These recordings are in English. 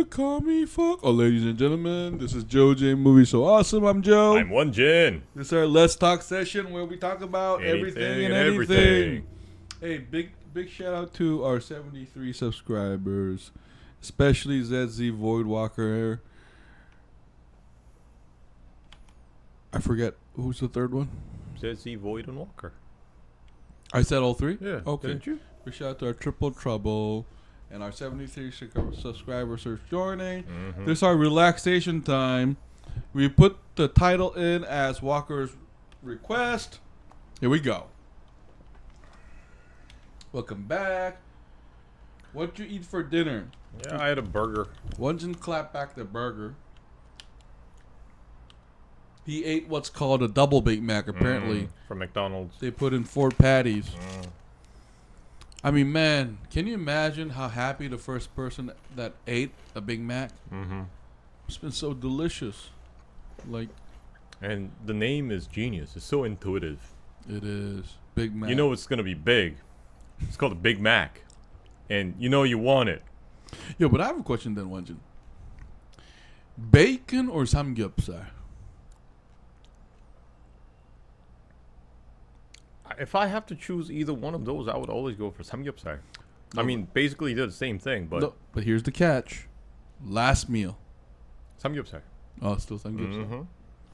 call me fuck. Oh, ladies and gentlemen, this is Joe J Movie So Awesome. I'm Joe. I'm Won-Jin. This is our Let's Talk session where we talk about everything and anything. Hey, big shout out to our 73 subscribers, especially ZZ Voidwalker. I forget who's the third one. ZZ Void and Walker. I said all three? Yeah. Okay. Didn't you? Big shout out to our Triple Trouble and our 73 subscribers are joining. Mm-hmm. This is our relaxation time. We put the title in as Walker's request. Here we go. Welcome back. What'd you eat for dinner? Yeah, I had a burger. Won-Jin clapped back the burger. He ate what's called a double Big Mac, apparently. From McDonald's. They put in 4 patties. I mean, man, can you imagine how happy the first person that ate a Big Mac? Mm-hmm. It's been so delicious. Like, and the name is genius. It's so intuitive. it is. Big Mac. You know it's going to be big. It's called a Big Mac. And you know you want it. Yo, but I have a question then, Won-Jin. Bacon or samgyeopsal? If I have to choose either one of those, I would always go for samgyeopsal. No, I mean, basically they're the same thing, but no, but here's the catch. Last meal. samgyeopsal. Oh, still samgyeopsal. Mm-hmm.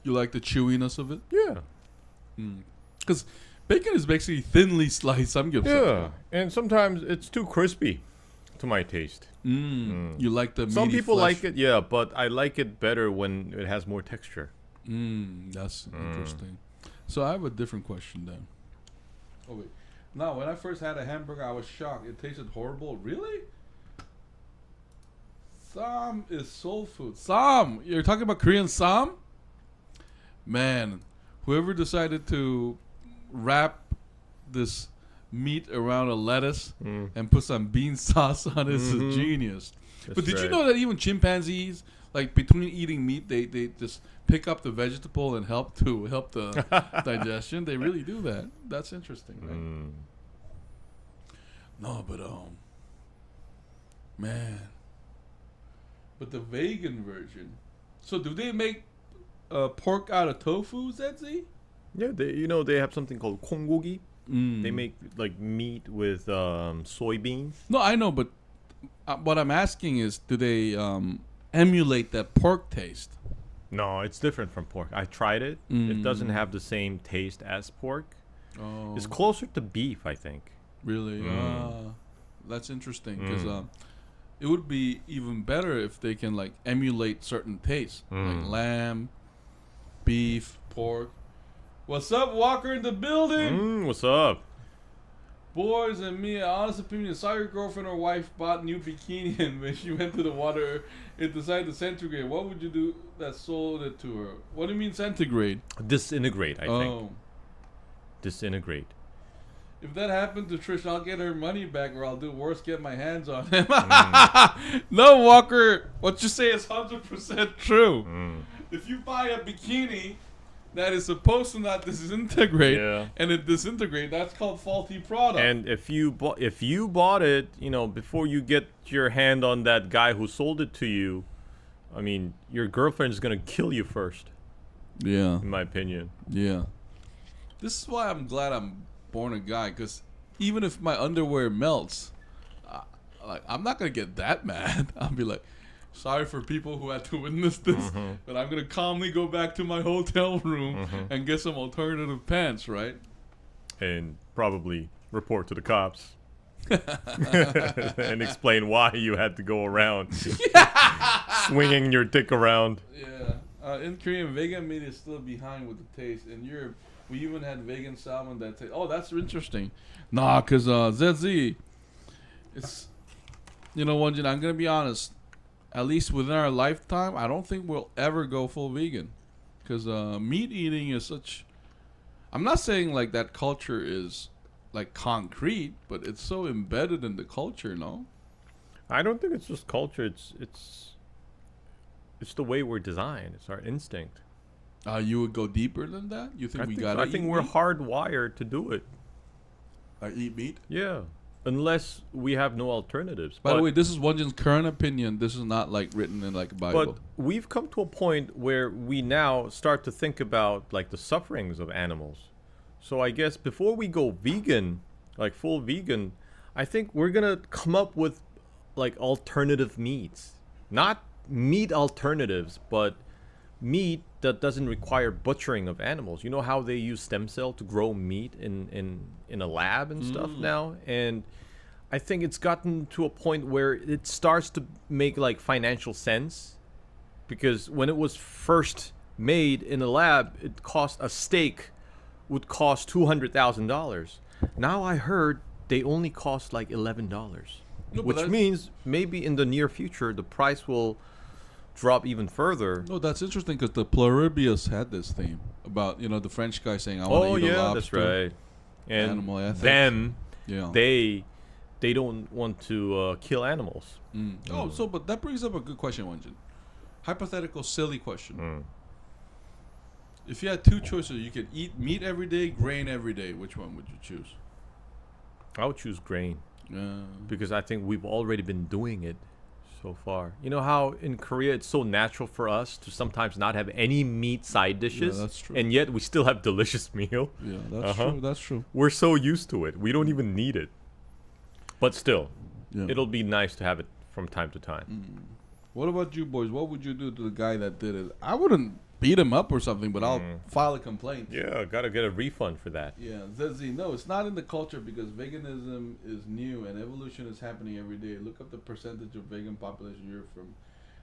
You like the chewiness of it? Yeah. Because bacon is basically thinly sliced samgyeopsal. Yeah. And sometimes it's too crispy to my taste. You like the Some meaty people flesh? like it, yeah, but I like it better when it has more texture. That's interesting. So I have a different question then. Oh wait. Now, when I first had a hamburger, I was shocked. It tasted horrible. Really? Sam is soul food. Sam! You're talking about Korean Sam? Man, whoever decided to wrap this meat around a lettuce and put some bean sauce on it is a genius. That's But did you right. know that even chimpanzees, like between eating meat, they just pick up the vegetable and help the digestion? They really do that. That's interesting, right? No, but man. But the vegan version. So do they make pork out of tofu, ZZ? Yeah, they have something called kongogi. Mm. They make like meat with soybeans. No, I know, but what I'm asking is, do they emulate that pork taste? No, it's different from pork. I tried it. It doesn't have the same taste as pork. Oh, It's closer to beef, I think. really? That's interesting because it would be even better if they can like emulate certain tastes, like lamb, beef, pork. What's up, Walker in the building? What's up? Boys and me, honest opinion, saw your girlfriend or wife bought new bikini and when she went to the water, it decided to centigrade. What would you do that sold it to her? What do you mean centigrade? Disintegrate, I think. Disintegrate. If that happened to Trish, I'll get her money back or I'll do worse, get my hands on him. No, Walker, what you say is 100% true. If you buy a bikini that is supposed to not disintegrate and it disintegrates, that's called faulty product. And if you bought it, before you get your hand on that guy who sold it to you, I mean, your girlfriend is gonna kill you first. Yeah. In my opinion. Yeah. This is why I'm glad I'm born a guy, because even if my underwear melts, I'm not gonna get that mad. I'll be like, sorry for people who had to witness this, but I'm gonna calmly go back to my hotel room and get some alternative pants, right? And probably report to the cops. And explain why you had to go around swinging your dick around. Yeah. In Korean, vegan meat is still behind with the taste. In Europe, we even had vegan salmon that tastes. Oh, that's interesting. Nah, because ZZ, it's, Won-Jin, I'm going to be honest. At least within our lifetime, I don't think we'll ever go full vegan. Because meat eating is such... I'm not saying like that culture is like concrete, but it's so embedded in the culture, no? I don't think it's just culture. It's the way we're designed. It's our instinct. You would go deeper than that? You think we gotta I think we're hardwired to do it. Eat meat? Yeah. unless we have no alternatives. By the way, this is Won-Jin's current opinion. This is not like written in like a Bible. But we've come to a point where we now start to think about like the sufferings of animals. So I guess before we go vegan, like full vegan, I think we're gonna come up with like alternative meats. Not meat alternatives, but meat that doesn't require butchering of animals. You know how they use stem cell to grow meat in a lab and stuff now? And I think it's gotten to a point where it starts to make like financial sense, because when it was first made in a lab, it cost a steak would cost $200,000. Now I heard they only cost like $11, which means maybe in the near future the price will drop even further. No, that's interesting because the Pluribius had this theme about, you know, the French guy saying, I want to eat a lobster. That's right. And animal ethics. Them, Yeah. they don't want to kill animals. Oh, so but that brings up a good question, Won-Jin. Hypothetical, silly question. If you had two choices, you could eat meat every day, grain every day. Which one would you choose? I would choose grain. Because I think we've already been doing it so far. You know how in Korea it's so natural for us to sometimes not have any meat side dishes? Yeah, that's true. And yet we still have delicious meal. Yeah, that's true. That's true. We're so used to it. We don't even need it. But still, Yeah. it'll be nice to have it from time to time. What about you boys? What would you do to the guy that did it? I wouldn't beat him up or something, but I'll file a complaint. Yeah, gotta get a refund for that. Yeah, ZZ, no, it's not in the culture because veganism is new and evolution is happening every day. Look up the percentage of vegan population you're from,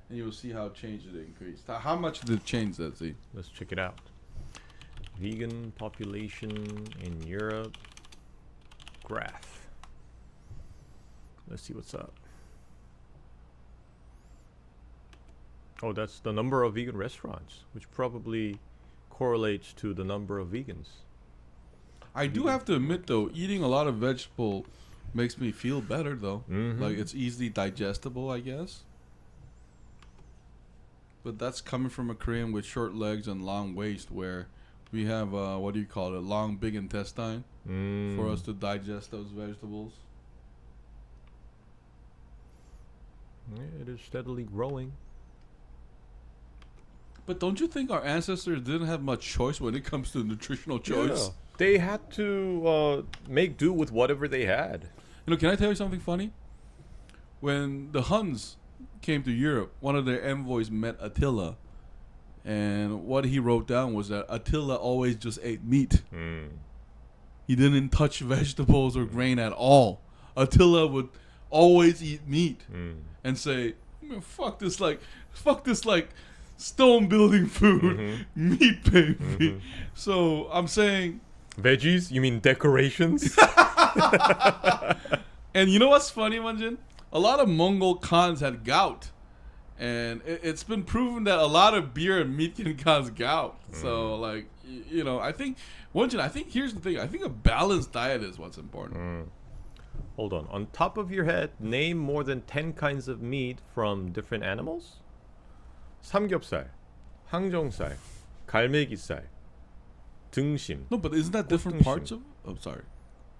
and you'll see how change it increased. How much did it change, ZZ? Let's check it out. Vegan population in Europe. Graph. Let's see what's up. Oh, that's the number of vegan restaurants, which probably correlates to the number of vegans. I do have to admit, though, eating a lot of vegetable makes me feel better, though. Mm-hmm. Like, it's easily digestible, I guess. But that's coming from a Korean with short legs and long waist, where we have, what do you call it, long, big intestine for us to digest those vegetables. Yeah, it is steadily growing. But don't you think our ancestors didn't have much choice when it comes to nutritional choice? Yeah. They had to make do with whatever they had. You know, can I tell you something funny? When the Huns came to Europe, one of their envoys met Attila. And what he wrote down was that Attila always just ate meat. He didn't touch vegetables or grain at all. Attila would always eat meat and say, "Man, fuck this like stone building food, meat baby." So I'm saying, veggies? You mean decorations? and you know what's funny, Won-Jin? A lot of Mongol Khans had gout, and it's been proven that a lot of beer and meat can cause gout. So like, you know, I think Won-Jin, I think here's the thing. I think a balanced diet is what's important. Hold on. On top of your head, name more than 10 kinds of meat from different animals? 삼겹살, 항정살, 갈매기살, 등심. No, but isn't that different parts of? Oh, sorry.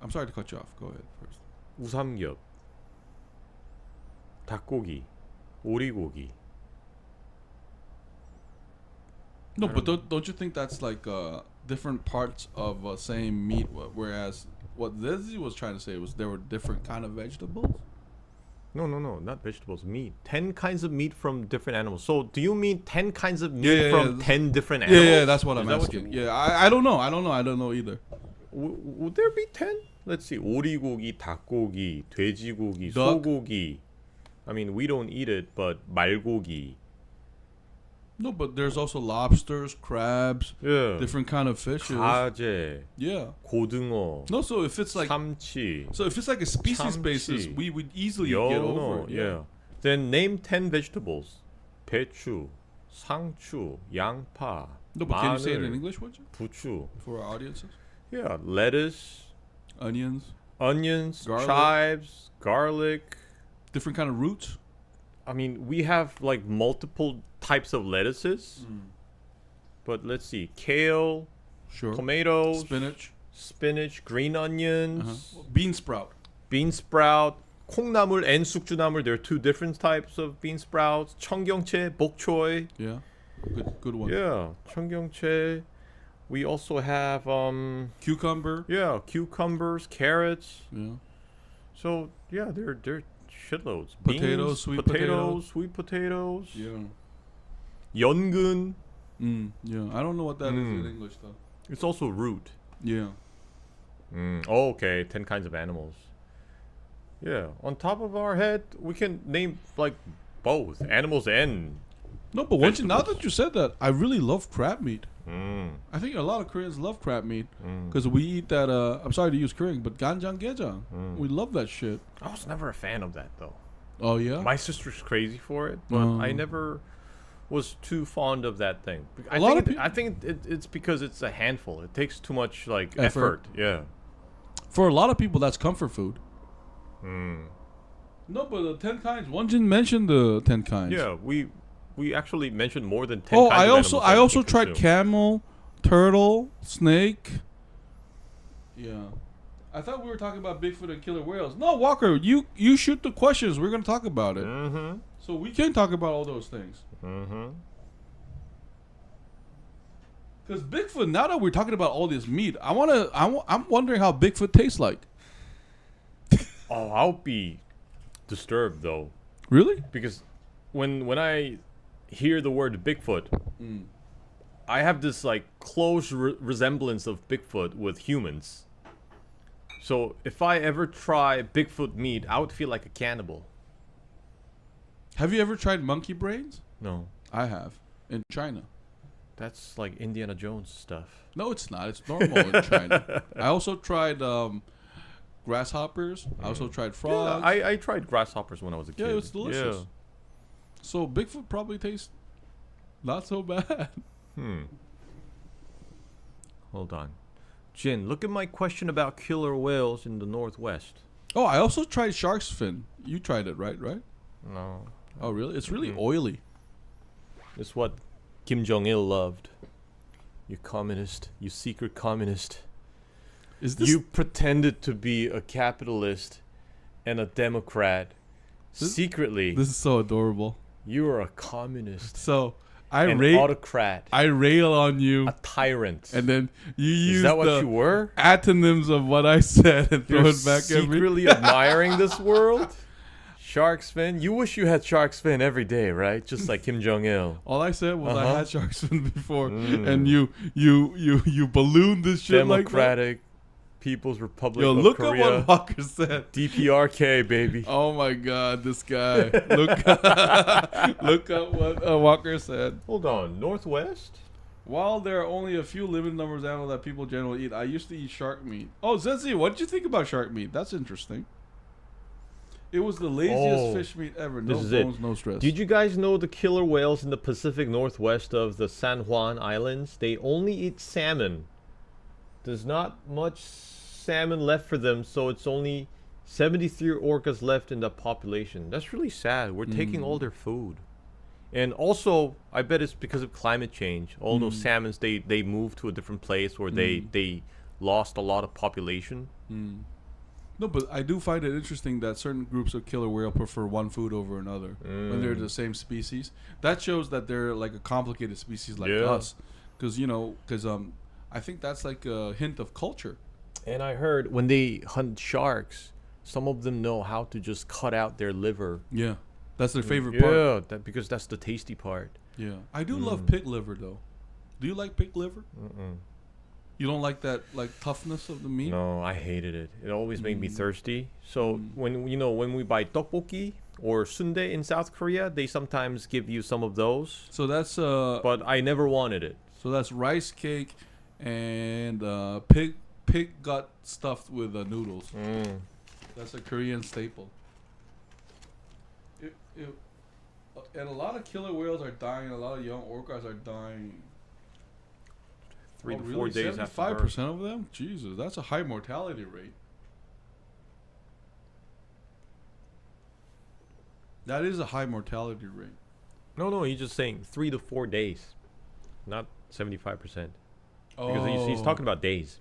I'm sorry to cut you off. Go ahead first. 우삼겹, 닭고기, 오리고기. No, but don't you think that's like different parts of same meat? Whereas what Zezi was trying to say was there were different kind of vegetables. No, not vegetables, meat. 10 kinds of meat from different animals. So do you mean 10 kinds of meat from 10 different animals? Yeah, that's what I'm asking. I don't know. I don't know either. Would there be 10? Let's see. 오리고기, 닭고기, 돼지고기, Duck. 소고기. I mean, we don't eat it, but 말고기. No, but there's also lobsters, crabs, different kind of fishes. 가재, Yeah. 고등어, No, so if it's like 참치. so if it's like a species 참치. basis, we would easily get over it. Yeah. Then name 10 vegetables. 배추, 상추, 양파, No, but can you say it in 마늘, English, would you? 부추. For our audiences? Yeah, lettuce, Onions, onions, Garlic. chives, garlic. different kind of roots. I mean, we have like multiple types of lettuces. But let's see. Kale, Sure. tomatoes, Spinach. spinach, green onions, Bean sprout. bean sprout, 콩나물 and 숙주나물. There are two different types of bean sprouts. 청경채, bokchoy. Yeah. Good one. Yeah, 청경채. We also have Cucumber. yeah, cucumbers, carrots. Yeah. So yeah, they're shitloads. Potatoes, Beans, sweet potatoes, sweet potatoes. Yeah. 연근. Yeah. I don't know what that is in English though. It's also root. Yeah. Oh, okay. 10 kinds of animals. Yeah. On top of our head, we can name like both animals and. No, but now that you said that, I really love crab meat. I think a lot of Koreans love crab meat because we eat that. I'm sorry to use Korean, but ganjang-gaejang. We love that shit. I was never a fan of that though. Oh yeah. My sister's crazy for it, but I never was too fond of that thing. I think it's because it's a handful. It takes too much like effort. Yeah. For a lot of people, that's comfort food. No, but the 10 kinds. Won-Jin mentioned the 10 kinds. Yeah, we actually mentioned more than 10 kinds. I also tried camel, turtle, snake. Yeah. I thought we were talking about Bigfoot and killer whales. No, Walker, you shoot the questions. We're going to talk about it. So we can talk about all those things. Because Bigfoot, now that we're talking about all this meat, I'm wondering how Bigfoot tastes like. Oh, I'll be disturbed though. Really? Because when I hear the word Bigfoot, I have this like close resemblance of Bigfoot with humans. So if I ever try Bigfoot meat, I would feel like a cannibal. Have you ever tried monkey brains? No. I have. In China. That's like Indiana Jones stuff. No, it's not. It's normal in China. I also tried grasshoppers. I also tried frogs. Yeah, I tried grasshoppers when I was a kid. Yeah, it's delicious. Yeah. So Bigfoot probably tastes not so bad. Hold on. Jin, look at my question about killer whales in the Northwest. Oh, I also tried shark's fin. You tried it, right? No. Oh, really? It's really oily. It's what Kim Jong-il loved. You communist. You secret communist. You pretended to be a capitalist and a Democrat. Secretly. This is so adorable. You are a communist. So an autocrat. I rail on you. A tyrant. And then you use Is that what you were? Antonyms of what I said and throw it back at me. Secretly admiring this world? Shark's fin? You wish you had shark's fin every day, right? Just like Kim Jong-il. All I said was I had shark's fin before, and you ballooned this shit Democratic like that. People's Republic Yo, of look Korea. at what Walker said. DPRK, baby. Oh my God, this guy. Look at what Walker said. Hold on, Northwest? While there are only a few limited numbers of animals that people generally eat, I used to eat shark meat. Oh, Zenzi, what did you think about shark meat? That's interesting. It was the laziest fish meat ever. No bones, no stress. Did you guys know the killer whales in the Pacific Northwest of the San Juan Islands? They only eat salmon. There's not much salmon left for them, so it's only 73 orcas left in the population. That's really sad. We're taking all their food. And also, I bet it's because of climate change. All those salmons, they moved to a different place or they lost a lot of population. No, but I do find it interesting that certain groups of killer whale prefer one food over another when they're the same species. That shows that they're like a complicated species like us. Because, I think that's like a hint of culture. And I heard when they hunt sharks, some of them know how to just cut out their liver. Yeah. That's their favorite part. Yeah, because that's the tasty part. Yeah. I do love pig liver, though. Do you like pig liver? You don't like that toughness of the meat? No, I hated it. It always made me thirsty. So when we buy tteokbokki or sundae in South Korea, they sometimes give you some of those. So that's but I never wanted it. So that's rice cake and pig gut stuffed with noodles. That's a Korean staple. And a lot of killer whales are dying. A lot of young orcas are dying. 3 to 4 days after 75% of them? Jesus, that's a high mortality rate. That is a high mortality rate. No, he's just saying 3 to 4 days, not 75%. Because he's talking about days.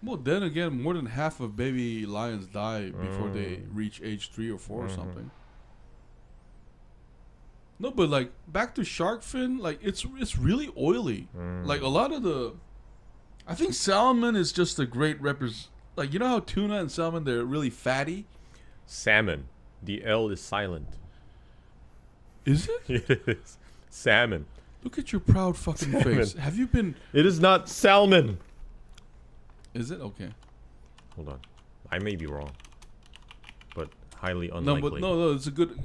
Well, then again, more than half of baby lions die before they reach age 3 or 4 or something. No, but like back to shark fin, like it's really oily. Like a lot of I think salmon is just a great like you know how tuna and salmon they're really fatty. Salmon, the L is silent. Is it? It is salmon. Look at your proud fucking face. Have you been? It is not salmon. Is it okay? Hold on, I may be wrong, but highly No, unlikely. but no, it's a good.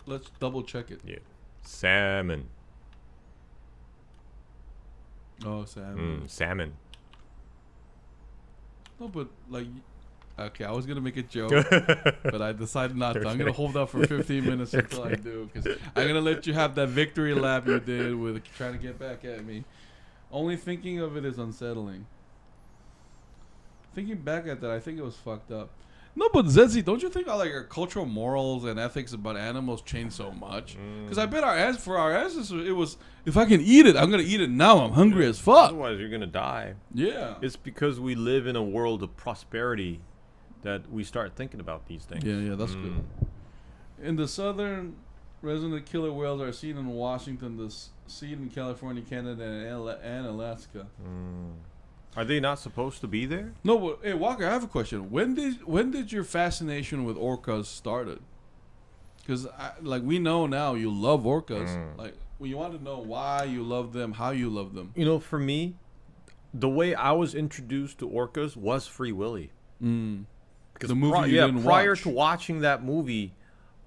Let's double check it. Yeah, salmon. Oh, salmon. Salmon. No, but like, okay, I was gonna make a joke, but I decided not to. I'm gonna hold up for 15 minutes until I do, because I'm gonna let you have that victory lap you did with trying to get back at me. Only thinking of it is unsettling. Thinking back at that, I think it was fucked up. No, but Zedzi, don't you think like our cultural morals and ethics about animals change so much? Because I bet for our ancestors, it was, if I can eat it, I'm going to eat it now. I'm hungry as fuck. Otherwise, you're going to die. Yeah. It's because we live in a world of prosperity that we start thinking about these things. Yeah, that's good. In the southern, resident killer whales are seen in Washington, seen in California, Canada, and Alaska. Are they not supposed to be there? No, but hey Walker, I have a question. When did your fascination with orcas started? Because like we know now you love orcas. Like we want to know why you love them, how you love them. You know, for me, the way I was introduced to orcas was Free Willy. Because the movie prior to watching that movie,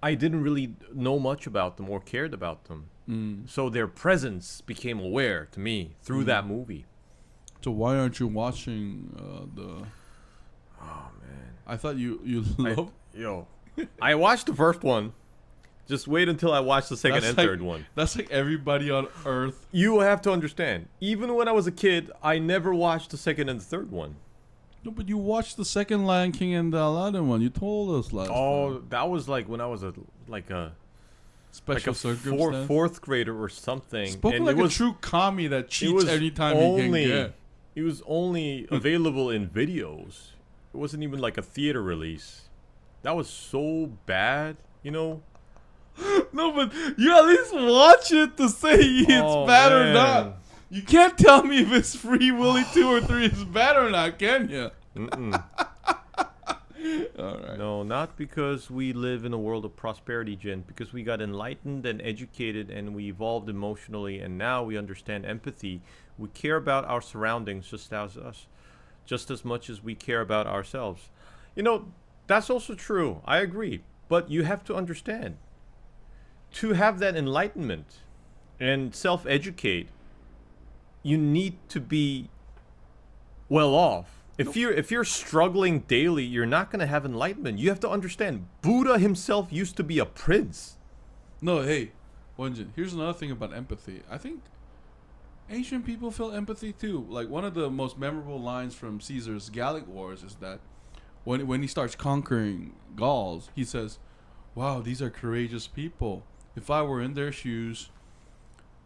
I didn't really know much about them or cared about them. So their presence became aware to me through that movie. So why aren't you watching the? Oh man! I thought you love. I watched the first one. Just wait until I watch the second and third one. That's like everybody on Earth. You have to understand. Even when I was a kid, I never watched the second and the third one. No, but you watched the second Lion King and the Aladdin one. You told us last time. Oh, that was like when I was a special circumstance. Fourth grader or something. Spoken and like it was, a true commie that cheats anytime he can get. It was only available in videos. It wasn't even like a theater release. That was so bad, you know? No, but you at least watch it to say it's bad or not. You can't tell me if it's Free Willy 2 or 3 is bad or not, can you? All right. No, not because we live in a world of prosperity, Jen. Because we got enlightened and educated and we evolved emotionally and now we understand empathy. We care about our surroundings just as much as we care about ourselves. You know, that's also true. I agree. But you have to understand, to have that enlightenment and self-educate, you need to be well off. If you're struggling daily, you're not going to have enlightenment. You have to understand, Buddha himself used to be a prince. No, hey, Won-Jin, here's another thing about empathy. I think ancient people feel empathy too. Like one of the most memorable lines from Caesar's Gallic Wars is that when he starts conquering Gauls, he says, "Wow, these are courageous people. If I were in their shoes,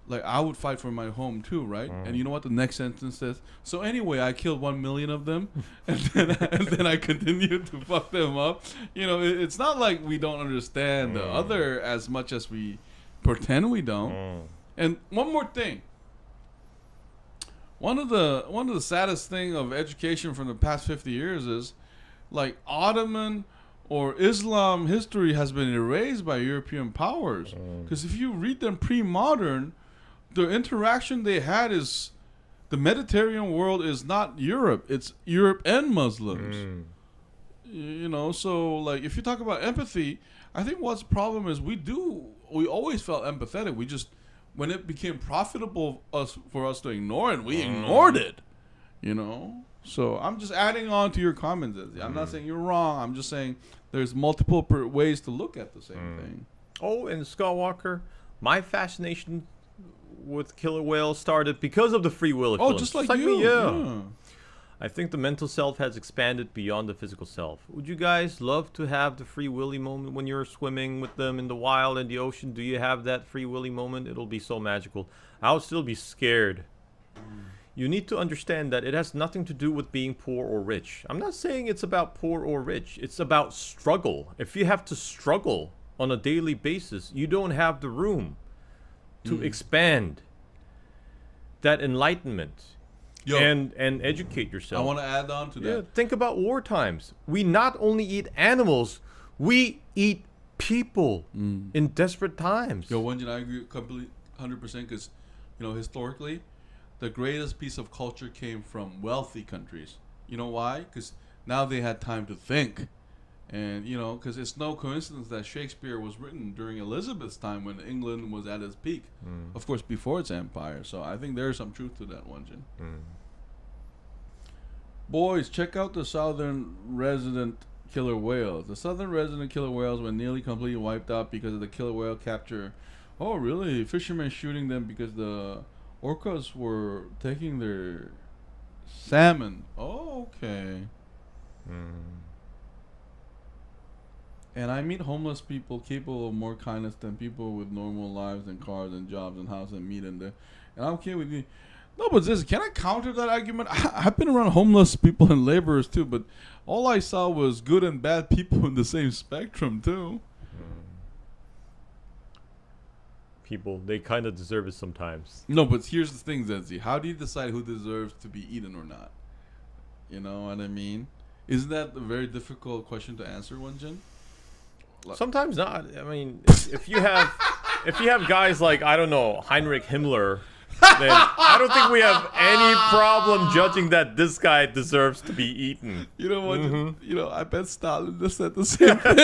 like I would fight for my home too, right?" And you know what the next sentence says? So anyway, I killed 1 million of them, and then I continued to fuck them up. You know, it's not like we don't understand the other as much as we pretend we don't. And one more thing. One of the saddest thing of education from the past 50 years is, like, Ottoman or Islam history has been erased by European powers. Because if you read them pre-modern, the interaction they had is the Mediterranean world is not Europe. It's Europe and Muslims. You know, so like if you talk about empathy, I think what's the problem is we always felt empathetic. We just, when it became profitable for us to ignore it, we ignored it. You know? So I'm just adding on to your comments. I'm not saying you're wrong. I'm just saying there's multiple ways to look at the same thing. Oh, and Scott Walker, my fascination with killer whales started because of the Free Willy films. Just like me, you. yeah. I think the mental self has expanded beyond the physical self. Would you guys love to have the Free Willy moment when you're swimming with them in the wild and the ocean? Do you have that Free Willy moment? It'll be so magical. I would still be scared. you need to understand that it has nothing to do with being poor or rich. I'm not saying it's about poor or rich. It's about struggle. If you have to struggle on a daily basis, you don't have the room to expand that enlightenment and educate yourself. I want to add on to that. Think about war times. We not only eat animals, we eat people in desperate times. Yo, Won-Jin, I agree completely 100% because, historically, the greatest piece of culture came from wealthy countries. You know why? Because now they had time to think. And, because it's no coincidence that Shakespeare was written during Elizabeth's time when England was at its peak. Of course, before its empire. So I think there's some truth to that, Won-Jin. Boys, check out the southern resident killer whales. The southern resident killer whales were nearly completely wiped out because of the killer whale capture. Oh, really? Fishermen shooting them because the orcas were taking their salmon. Oh, okay. And I meet homeless people capable of more kindness than people with normal lives and cars and jobs and houses and meat in there. And I'm okay with you. No, but can I counter that argument? I've been around homeless people and laborers too, but all I saw was good and bad people in the same spectrum too. People, they kind of deserve it sometimes. No, but here's the thing, Zenzi. How do you decide who deserves to be eaten or not? You know what I mean? Isn't that a very difficult question to answer, Won-Jin? Sometimes not. I mean, if you have guys like, I don't know, Heinrich Himmler, then I don't think we have any problem judging that this guy deserves to be eaten. You know what? I bet Stalin just said the same thing.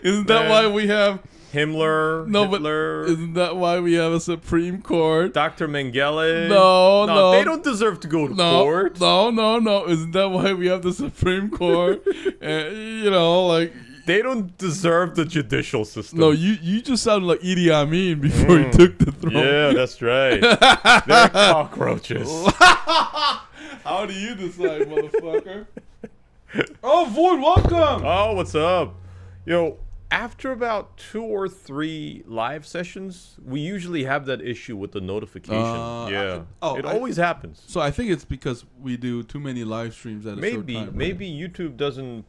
Isn't that why we have Himmler? Hitler, but isn't that why we have a Supreme Court? Dr. Mengele? No. They don't deserve to go to court. No. Isn't that why we have the Supreme Court? They don't deserve the judicial system. No, you just sounded like Idi Amin before he took the throne. Yeah, that's right. They're cockroaches. How do you decide, motherfucker? Oh, Void, welcome! Oh, what's up? After about 2 or 3 live sessions, we usually have that issue with the notification. It always happens. So I think it's because we do too many live streams at a short time. Maybe YouTube doesn't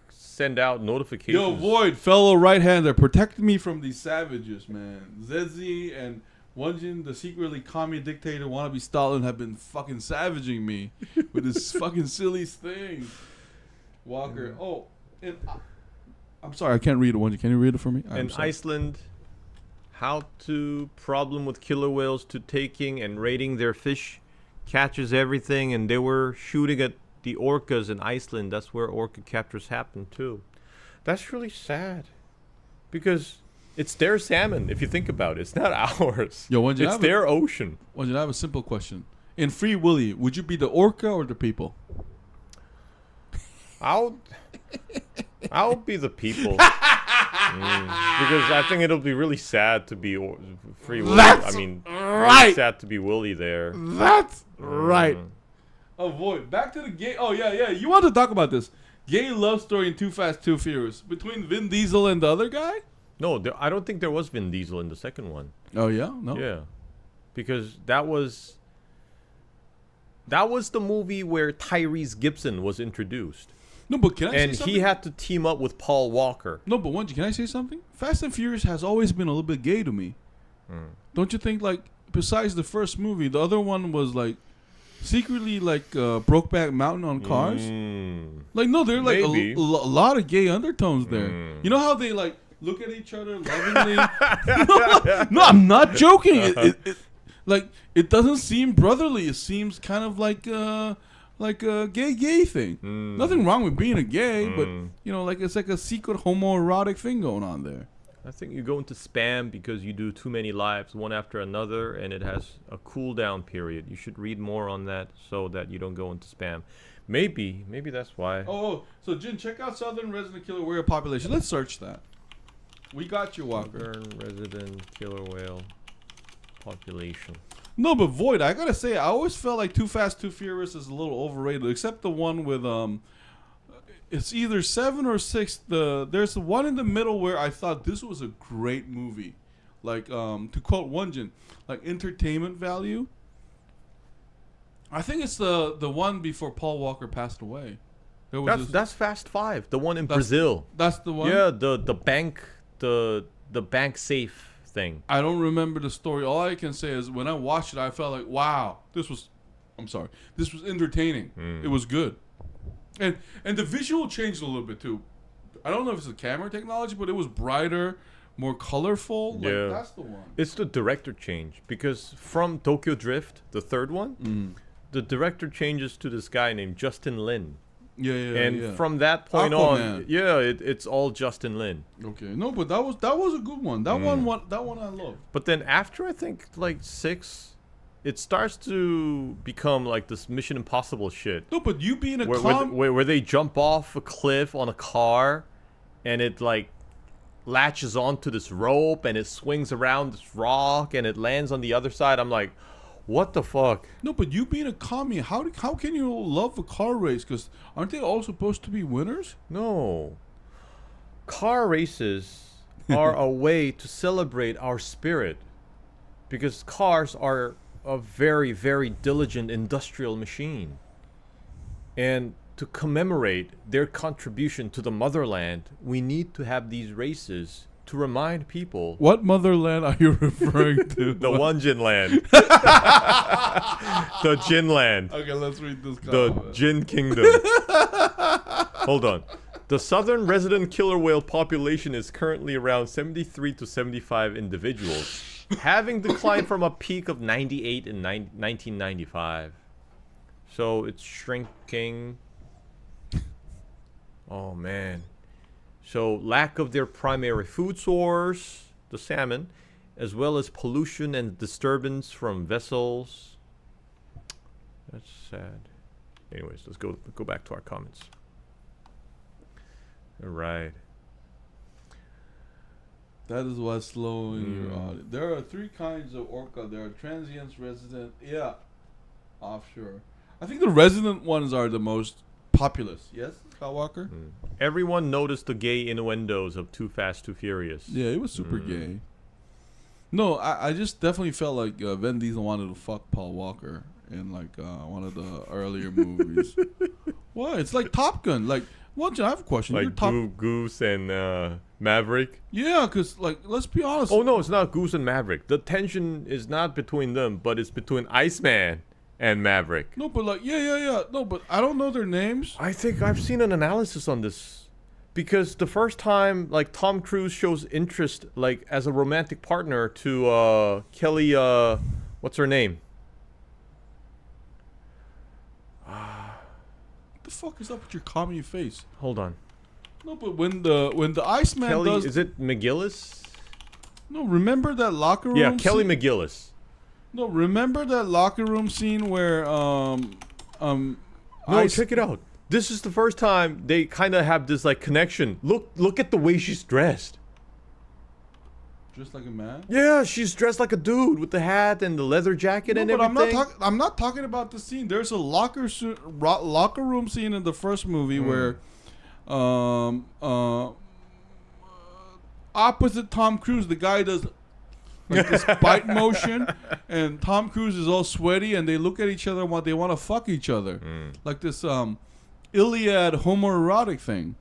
send out notifications. Yo, Void, fellow right-hander, protect me from these savages, man. Zedzi and Won-Jin, the secretly commie dictator wannabe Stalin, have been fucking savaging me with this fucking silly thing. Walker. Oh, and I'm sorry, I can't read it, Won-Jin. Can you read it for me? In Iceland, how to problem with killer whales to taking and raiding their fish, catches everything, and they were shooting at the orcas in Iceland. That's where orca captures happen too. That's really sad, because it's their salmon. If you think about it, it's not ours. Yo, Won-Jin, it's their ocean. Won-Jin, I have a simple question. In Free Willy, would you be the orca or the people? I'll be the people. Because I think it'll be really sad to be Free Willy. Really sad to be Willy there. That's right. Oh, Void, back to the gay. Oh, yeah. You want to talk about this gay love story in Too Fast, Too Furious between Vin Diesel and the other guy? No, I don't think there was Vin Diesel in the second one. Oh, yeah? No? Yeah. Because that was the movie where Tyrese Gibson was introduced. No, but can I say something? And he had to team up with Paul Walker. No, but Won-Jin, can I say something? Fast and Furious has always been a little bit gay to me. Don't you think, besides the first movie, the other one was, secretly, Brokeback Mountain on cars? No, there are, a lot of gay undertones there. You know how they, look at each other lovingly? No, I'm not joking. It doesn't seem brotherly. It seems kind of like a gay thing. Nothing wrong with being a gay, but it's like a secret homoerotic thing going on there. I think you go into spam because you do too many lives one after another, and it has a cooldown period. You should read more on that so that you don't go into spam. Maybe that's why. Oh, so Jin, check out Southern Resident Killer Whale population. Let's search that. We got you, Walker. Southern Resident Killer Whale population. No, but Void, I gotta say, I always felt like Too Fast, Too Furious is a little overrated, except the one with it's either 7 or 6. There's the one in the middle where I thought this was a great movie. like to quote Won-Jin, like entertainment value. I think it's the one before Paul Walker passed away. That's Fast Five, the one in Brazil. That's the one. Yeah, the bank safe thing. I don't remember the story. All I can say is when I watched it, I felt like, wow, this was entertaining. It was good, and the visual changed a little bit too. I don't know if it's the camera technology, but it was brighter, more colorful. Yeah, like, that's the one. It's the director change, because from Tokyo Drift, the third one, the director changes to this guy named Justin Lin. Yeah. From that point Aquaman. on, it's all Justin Lin. Okay, no, but that was a good one. That one I love. But then after, I think, like 6, it starts to become like this Mission Impossible shit. No, but you being a where they jump off a cliff on a car, and it like latches onto this rope, and it swings around this rock, and it lands on the other side. I'm like, what the fuck? No, but you being a commie, how can you love a car race? Because aren't they all supposed to be winners? No. Car races are a way to celebrate our spirit, because cars are a very, very diligent industrial machine. And to commemorate their contribution to the motherland, we need to have these races to remind people. What motherland are you referring to? The Won-Jin land. The Jin land. Okay, let's read this comment. The Jin kingdom. Hold on. The southern resident killer whale population is currently around 73 to 75 individuals, having declined from a peak of 98 in 1995. So it's shrinking. Oh, man. So lack of their primary food source, the salmon, as well as pollution and disturbance from vessels. That's sad. Anyways, let's go back to our comments. All right. That is what's slowing your audience. There are 3 kinds of orca. There are transients, resident, offshore. I think the resident ones are the most populous. Yes, Skywalker? Everyone noticed the gay innuendos of Too Fast, Too Furious. Yeah, it was super gay. No, I just definitely felt like Vin Diesel wanted to fuck Paul Walker in like one of the earlier movies. What? It's like Top Gun. Like, I have a question. Like Goose and Maverick? Yeah, because, like, let's be honest. Oh, no, it's not Goose and Maverick. The tension is not between them, but it's between Iceman and Maverick. No, but like, yeah. No, but I don't know their names. I think I've seen an analysis on this. Because the first time, like, Tom Cruise shows interest, like, as a romantic partner to Kelly, what's her name? What the fuck is up with your commie face? Hold on. No, but when the Iceman Kelly, does... is it McGillis? No, remember that locker room Yeah, Kelly scene? McGillis. No, remember that locker room scene where No, check it out. This is the first time they kind of have this like connection. Look at the way she's dressed. Just like a man? Yeah, she's dressed like a dude with the hat and the leather jacket and but everything. I'm not talking about the scene. There's a locker room scene in the first movie where opposite Tom Cruise, the guy does like this bite motion, and Tom Cruise is all sweaty, and they look at each other and they want to fuck each other, like this Iliad homoerotic thing.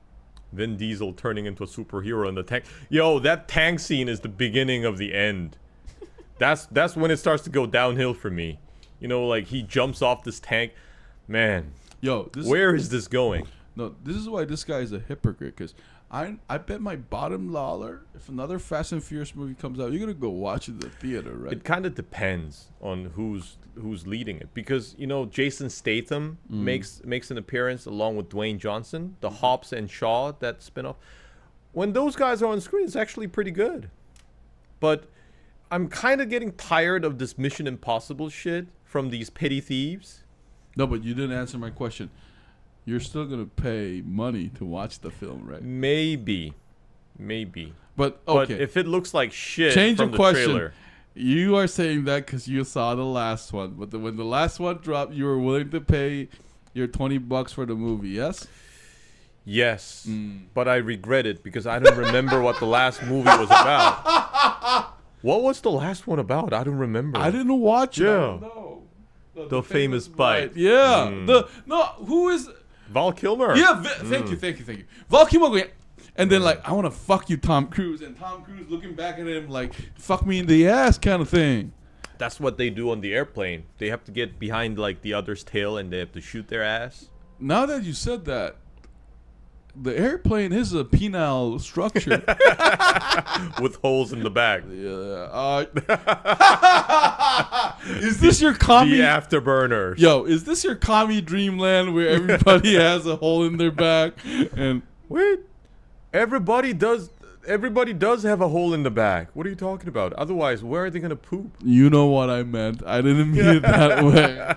Vin Diesel turning into a superhero in the tank. Yo, that tank scene is the beginning of the end. That's when it starts to go downhill for me. You know, like he jumps off this tank. Man, where is this going? No, this is why this guy is a hypocrite, because I bet my bottom dollar, if another Fast and Furious movie comes out, you're gonna go watch it in the theater, right? It kind of depends on who's leading it, because you know Jason Statham makes an appearance along with Dwayne Johnson, the Hobbs and Shaw, that spinoff. When those guys are on screen, it's actually pretty good. But I'm kind of getting tired of this Mission Impossible shit from these petty thieves. No, but you didn't answer my question. You're still gonna pay money to watch the film, right? Maybe. But okay, But if it looks like shit change from of the question. trailer. You are saying that because you saw the last one, but when the last one dropped, you were willing to pay your $20 for the movie, yes? Yes, but I regret it because I don't remember what the last movie was about. What was the last one about? I don't remember. I didn't watch it. I Yeah. don't know. The famous bite. Yeah. Who is Val Kilmer. Yeah, thank you. Val Kilmer going, and then like, I want to fuck you, Tom Cruise, and Tom Cruise looking back at him like, fuck me in the ass kind of thing. That's what they do on the airplane. They have to get behind like the other's tail and they have to shoot their ass. Now that you said that, the airplane is a penile structure. With holes in the back. Yeah. Is this your commie? The afterburners. Yo, is this your commie dreamland where everybody has a hole in their back? And wait, everybody does have a hole in the back. What are you talking about? Otherwise, where are they gonna poop? You know what I meant. I didn't mean it that way.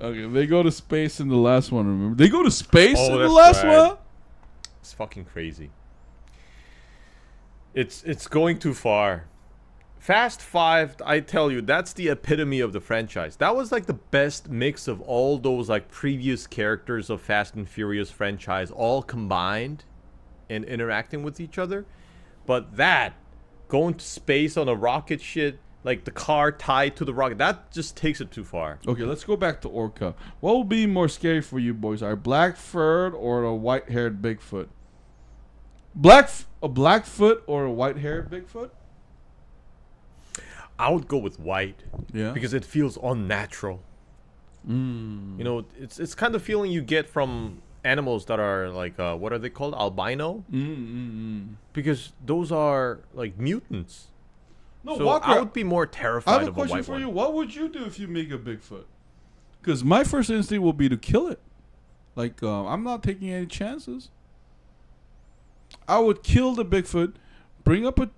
Okay, they go to space in the last one. Remember, they go to space in the last one. It's fucking crazy. It's going too far. Fast 5, I tell you, that's the epitome of the franchise. That was like the best mix of all those like previous characters of Fast and Furious franchise all combined and interacting with each other. But that, going to space on a rocket shit, like the car tied to the rocket, that just takes it too far. Okay, let's go back to Orca. What will be more scary for you boys? Our black-furred or a white-haired Bigfoot? A Blackfoot or a white-haired Bigfoot? I would go with white. Yeah. Because it feels unnatural. You know, it's kind of feeling you get from animals that are like, what are they called? Albino? Because those are like mutants. No, so Walker, I would be more terrified I have a of question white for one. you. What would you do if you make a Bigfoot? Because my first instinct will be to kill it. Like, I'm not taking any chances. I would kill the Bigfoot, bring up a...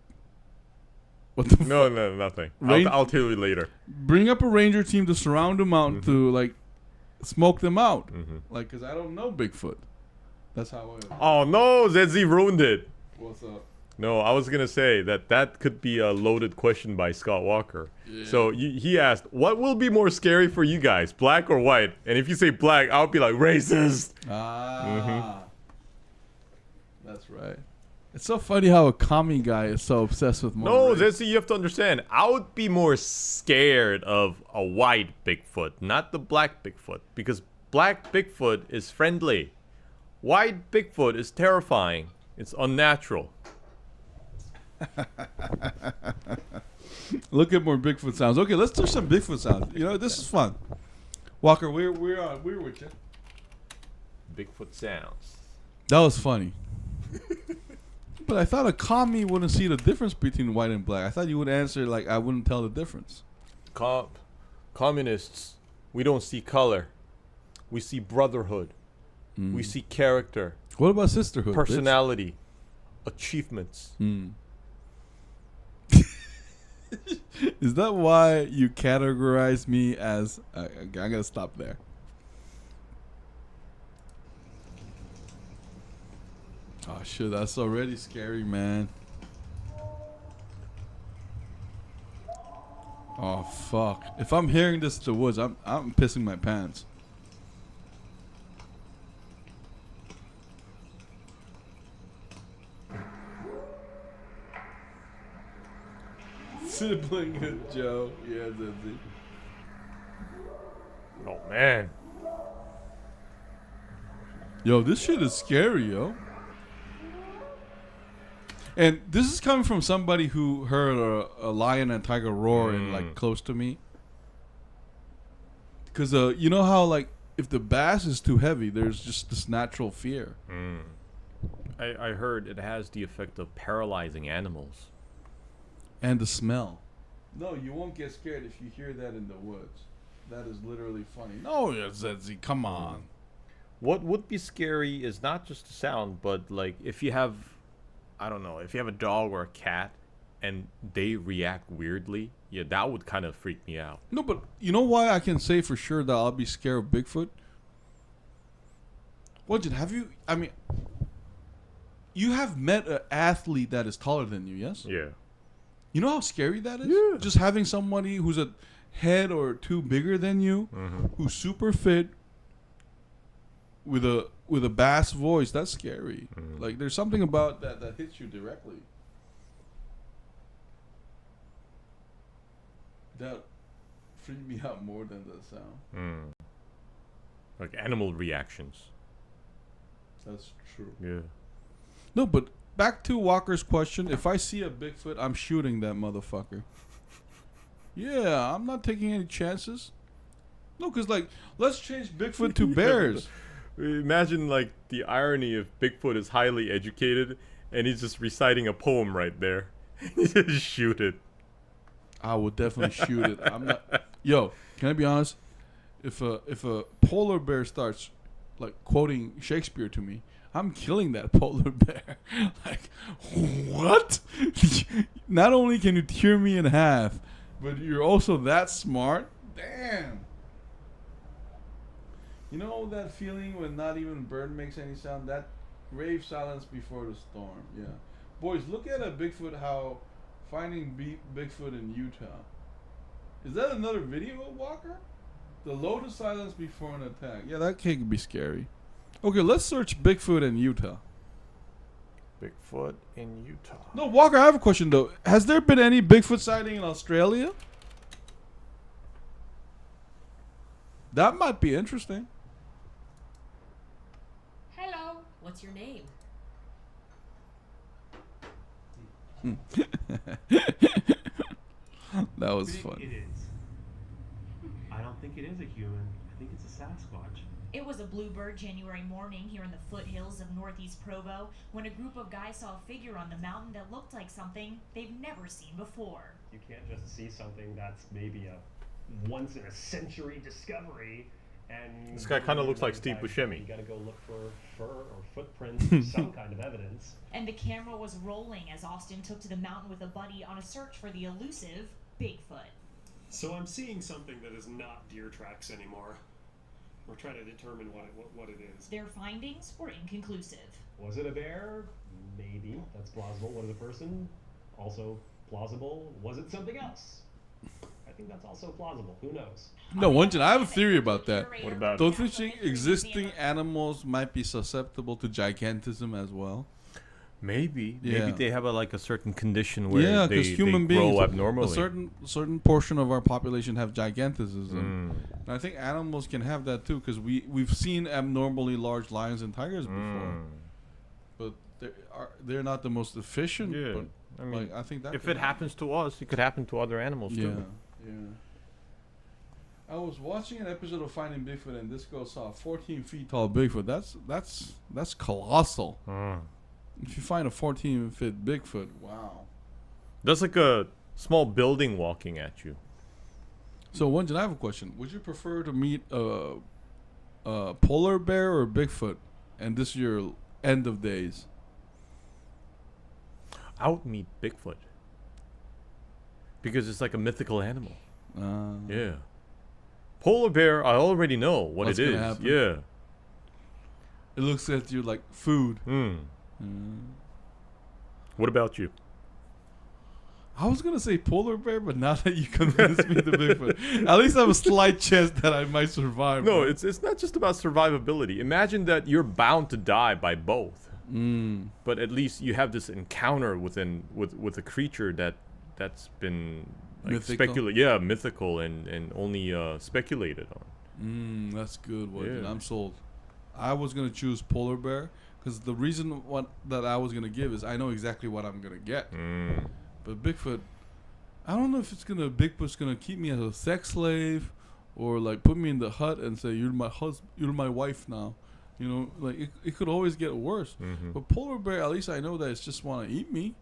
What the No, nothing. I'll tell you later. Bring up a ranger team to surround them out to, like, smoke them out. Like, because I don't know Bigfoot. That's how I... Oh, no, ZZ ruined it. What's up? No, I was going to say that could be a loaded question by Scott Walker. Yeah. So he asked, what will be more scary for you guys, black or white? And if you say black, I'll be like, racist. That's right. It's so funny how a commie guy is so obsessed with more No, race. Zesty, you have to understand. I would be more scared of a white Bigfoot, not the black Bigfoot. Because black Bigfoot is friendly. White Bigfoot is terrifying. It's unnatural. Look at more Bigfoot sounds. Okay, let's do some Bigfoot sounds. You know, this is fun. Walker, we're with you. Bigfoot sounds. That was funny. But I thought a commie wouldn't see the difference between white and black. I thought you would answer like I wouldn't tell the difference. Communists, we don't see color. We see brotherhood. We see character. What about sisterhood? Personality. Achievements. Is that why you categorize me as... I'm going to stop there. Oh, shit. That's already scary, man. Oh, fuck. If I'm hearing this in the woods, I'm pissing my pants. Sibling of Joe. Yeah, that's it. Oh, man. Yo, this shit is scary, yo. And this is coming from somebody who heard a lion and tiger roar and like close to me. Because you know how like if the bass is too heavy, there's just this natural fear. I heard it has the effect of paralyzing animals. And the smell. No, you won't get scared if you hear that in the woods. That is literally funny. No, Zetzi, come on. What would be scary is not just the sound, but like if you have, I don't know, if you have a dog or a cat and they react weirdly, yeah, that would kind of freak me out. No, but you know why I can say for sure that I'll be scared of Bigfoot? Won-Jin, have you, I mean, you have met an athlete that is taller than you, yes? Yeah. You know how scary that is? Yeah. Just having somebody who's a head or two bigger than you, who's super fit, with a bass voice, that's scary. Like there's something about that hits you directly. that freaked me out more than the sound. Like animal reactions. That's true. Yeah. No, but back to Walker's question. If I see a Bigfoot, I'm shooting that motherfucker. Yeah, I'm not taking any chances. No, because, like, let's change Bigfoot to bears. Imagine, like, the irony if Bigfoot is highly educated and he's just reciting a poem right there. Just shoot it. I would definitely shoot it. I'm not. Yo, can I be honest? If a polar bear starts, like, quoting Shakespeare to me, I'm killing that polar bear. Like, what? Not only can you tear me in half, but you're also that smart? Damn. You know that feeling when not even a bird makes any sound? That grave silence before the storm. Yeah. Boys, look at a Bigfoot, how finding Bigfoot in Utah. Is that another video, Walker? The lotus silence before an attack. Yeah, that could be scary. Okay, let's search Bigfoot in Utah. Bigfoot in Utah. No, Walker, I have a question, though. Has there been any Bigfoot sighting in Australia? That might be interesting. Hello. What's your name? That was fun. It is. I don't think it is a human. I think it's a Sasquatch. It was a bluebird January morning here in the foothills of northeast Provo when a group of guys saw a figure on the mountain that looked like something they've never seen before. You can't just see something that's maybe a once in a century discovery and This guy kinda looks like Steve Buscemi. You gotta go look for fur or footprints, some kind of evidence. And the camera was rolling as Austin took to the mountain with a buddy on a search for the elusive Bigfoot. So I'm seeing something that is not deer tracks anymore. We're trying to determine what it is. Their findings were inconclusive. Was it a bear? Maybe. That's plausible. Was it a person? Also plausible. Was it something else? I think that's also plausible. Who knows? No, Won-Jin, I have a theory about that. What about Don't you think existing animals might be susceptible to gigantism as well? Maybe. Yeah. Maybe they have a certain condition where they human grow beings, abnormally. a certain portion of our population have gigantism. And I think animals can have that too, because we've seen abnormally large lions and tigers before, but they're not the most efficient. Yeah. But I mean, like, I think that if could it happens to us, it could happen to other animals yeah, too. yeah. I was watching an episode of Finding Bigfoot, and this girl saw a 14 feet tall Bigfoot. That's colossal. If you find a 14-foot Bigfoot, wow. That's like a small building walking at you. So, Won-Jin, I have a question. Would you prefer to meet a polar bear or Bigfoot? And this is your end of days. I would meet Bigfoot. Because it's like a mythical animal. Yeah. Polar bear, I already know what What's it gonna is. happen? Yeah. It looks at you like food. What about you? I was going to say polar bear, but now that you convinced me to Bigfoot, at least I have a slight chance that I might survive. No, right? it's not just about survivability. Imagine that you're bound to die by both. But at least you have this encounter with a creature that's been Mythical? mythical and only speculated on. That's good, Won-Jin. Yeah. I'm sold. I was going to choose polar bear because the reason that I was going to give is I know exactly what I'm going to get. But Bigfoot, I don't know if Bigfoot's going to keep me as a sex slave or like put me in the hut and say, you're my wife now. You know, like it could always get worse. But polar bear, at least I know that it's just want to eat me.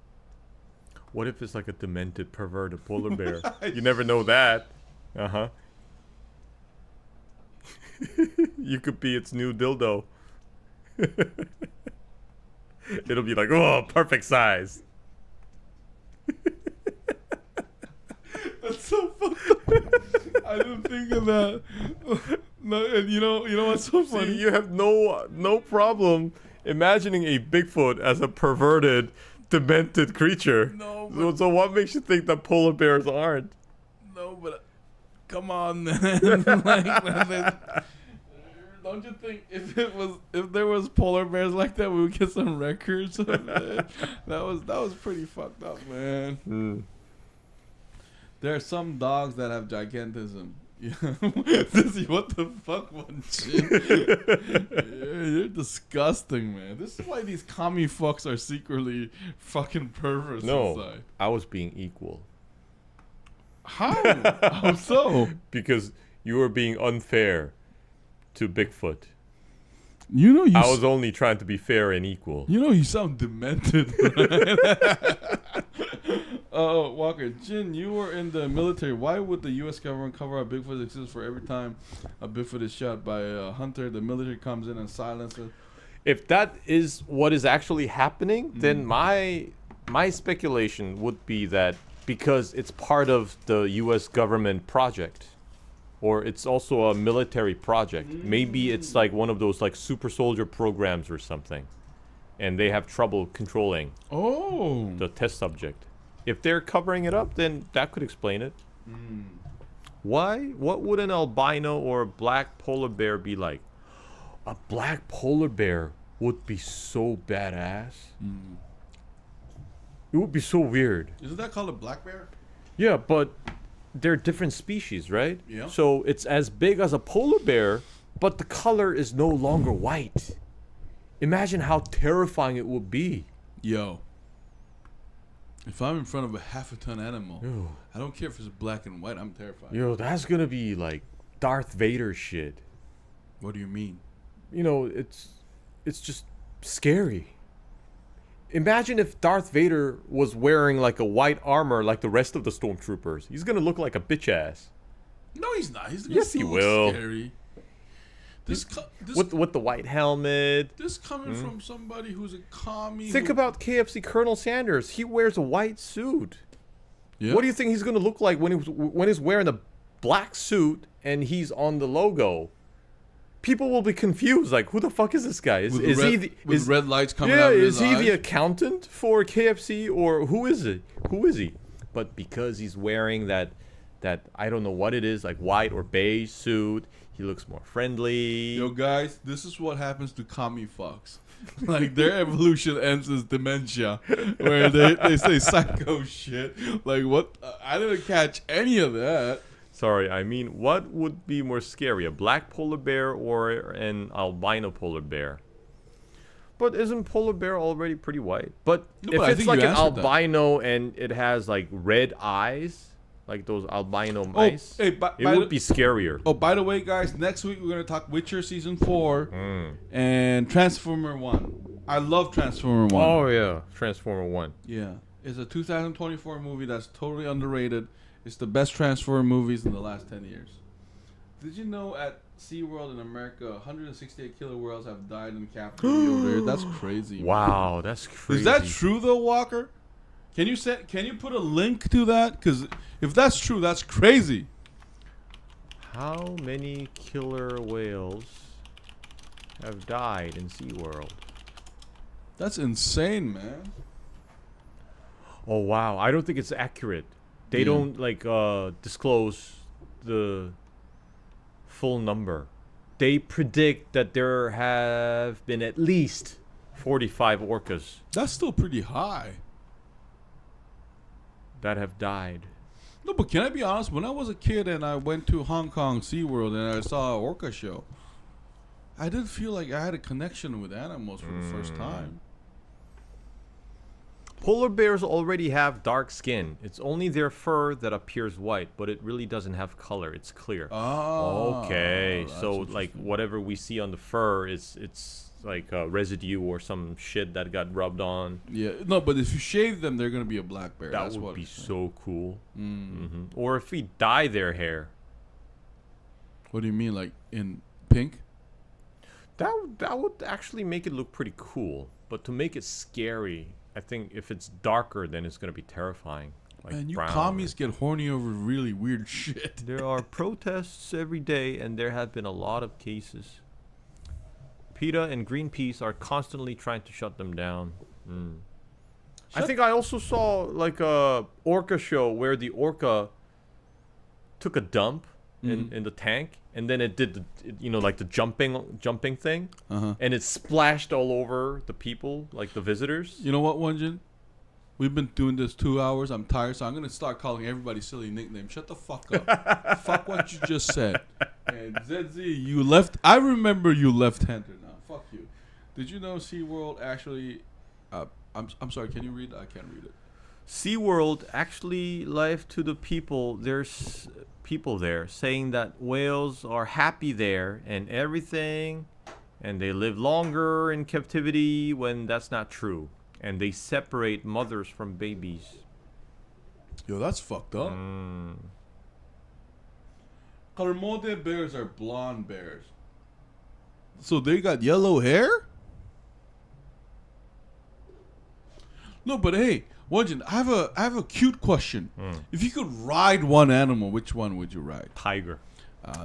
What if it's like a demented, perverted polar bear? You never know that. You could be its new dildo. It'll be like, oh, perfect size. That's so fucked up. I didn't think of that. No, and you know what's so funny? See, you have no problem imagining a Bigfoot as a perverted, demented creature. No, but So what makes you think that polar bears aren't? no, but come on, man. Don't you think if there was polar bears like that, we would get some records of it? That was pretty fucked up, man. There are some dogs that have gigantism. What the fuck, Won-Jin? You're disgusting, man. This is why these commie fucks are secretly fucking perverts inside. I was being equal. How? How so? Because you were being unfair to Bigfoot. You know, I was only trying to be fair and equal. You know, you sound demented. Right? Walker, Jin, you were in the military. Why would the U.S. government cover up Bigfoot exists for every time a Bigfoot is shot by a hunter? The military comes in and silences. If that is what is actually happening, then my speculation would be that because it's part of the U.S. government project, or it's also a military project. Maybe it's like one of those like super soldier programs or something, and they have trouble controlling the test subject. If they're covering it up, then that could explain it. Why? What would an albino or a black polar bear be like? A black polar bear would be so badass. It would be so weird. Isn't that called a black bear? Yeah, but they're different species, right? Yeah. So it's as big as a polar bear, but the color is no longer white. Imagine how terrifying it would be. Yo. If I'm in front of a half a ton animal, Yo. I don't care if it's black and white, I'm terrified. Yo, that's gonna be like Darth Vader shit. What do you mean? You know, it's just scary. Imagine if Darth Vader was wearing like a white armor like the rest of the stormtroopers. He's gonna look like a bitch ass. No, he's not. He's Yes, he will. Scary. This With the white helmet. This coming from somebody who's a commie. Think about KFC Colonel Sanders. He wears a white suit. Yeah. What do you think he's gonna look like when he's wearing a black suit and he's on the logo? People will be confused. Like, who the fuck is this guy? With red lights coming out of his is he eyes? the accountant for KFC or who is it? Who is he? But because he's wearing that I don't know what it is, like white or beige suit, he looks more friendly. Yo, guys, this is what happens to commie fucks. Like, their evolution ends as dementia, where they say psycho shit. Like, what? I didn't catch any of that. Sorry, I mean, what would be more scary, a black polar bear or an albino polar bear? But isn't polar bear already pretty white? But No, if but I it's think like you an answered that. albino and it has like red eyes, like those albino mice, hey, it would be scarier. Oh, by the way, guys, next week we're going to talk Witcher Season 4 and Transformer 1. I love Transformer 1. Oh, yeah. Transformer 1. Yeah. It's a 2024 movie that's totally underrated. It's the best Transformer movies in the last 10 years. Did you know at SeaWorld in America, 168 killer whales have died in captivity over there? That's crazy. Wow, that's crazy. Is that true, though, Walker? Can you put a link to that? Because if that's true, that's crazy. How many killer whales have died in SeaWorld? That's insane, man. Oh, wow. I don't think it's accurate. They don't, like, disclose the full number. They predict that there have been at least 45 orcas That's still pretty high. that have died. No, but can I be honest? When I was a kid and I went to Hong Kong SeaWorld and I saw an orca show, I did feel like I had a connection with animals for the first time. Polar bears already have dark skin. It's only their fur that appears white, but it really doesn't have color. It's clear. Oh, Okay, that's so like interesting. whatever we see on the fur it's like residue or some shit that got rubbed on. Yeah, no, but if you shave them, they're gonna be a black bear. That That's would what be it's saying. so cool. Or if we dye their hair, What do you mean, like in pink? that would actually make it look pretty cool. But to make it scary, I think if it's darker, then it's gonna be terrifying. Like And you brown commies get horny over really weird shit. There are protests every day, and there have been a lot of cases. PETA and Greenpeace are constantly trying to shut them down. I think I also saw like a orca show where the orca took a dump in the tank, and then it did like the jumping thing, and it splashed all over the people, like the visitors. You know what, Won-Jin? We've been doing this 2 hours. I'm tired, so I'm gonna start calling everybody silly nicknames. Shut the fuck up. Fuck what you just said. And ZZ, you left. I remember you left-hander now. Fuck you. Did you know SeaWorld actually? I'm sorry. Can you read? I can't read it. SeaWorld actually left to the people. There's people there saying that whales are happy there and everything, and they live longer in captivity when that's not true. And they separate mothers from babies. Yo, that's fucked up. Kermode bears are blonde bears. So they got yellow hair? No, but hey, Won-Jin, I have a cute question. If you could ride one animal, which one would you ride? Tiger.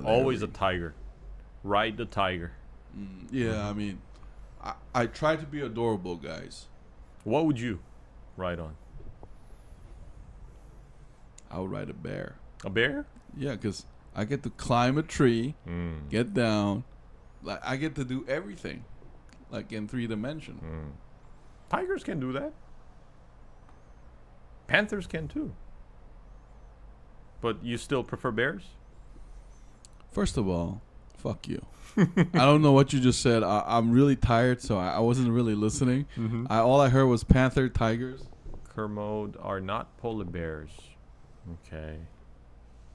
Always a tiger. Ride the tiger. Yeah, I mean, I try to be adorable, guys. What would you ride on? I would ride a bear. A bear? Yeah, because I get to climb a tree, get down. Like I get to do everything, like in 3 dimension. Tigers can do that. Panthers can too. But you still prefer bears? First of all, fuck you. I don't know what you just said. I'm really tired, so I wasn't really listening. All I heard was panther, tigers. Kermode are not polar bears. Okay.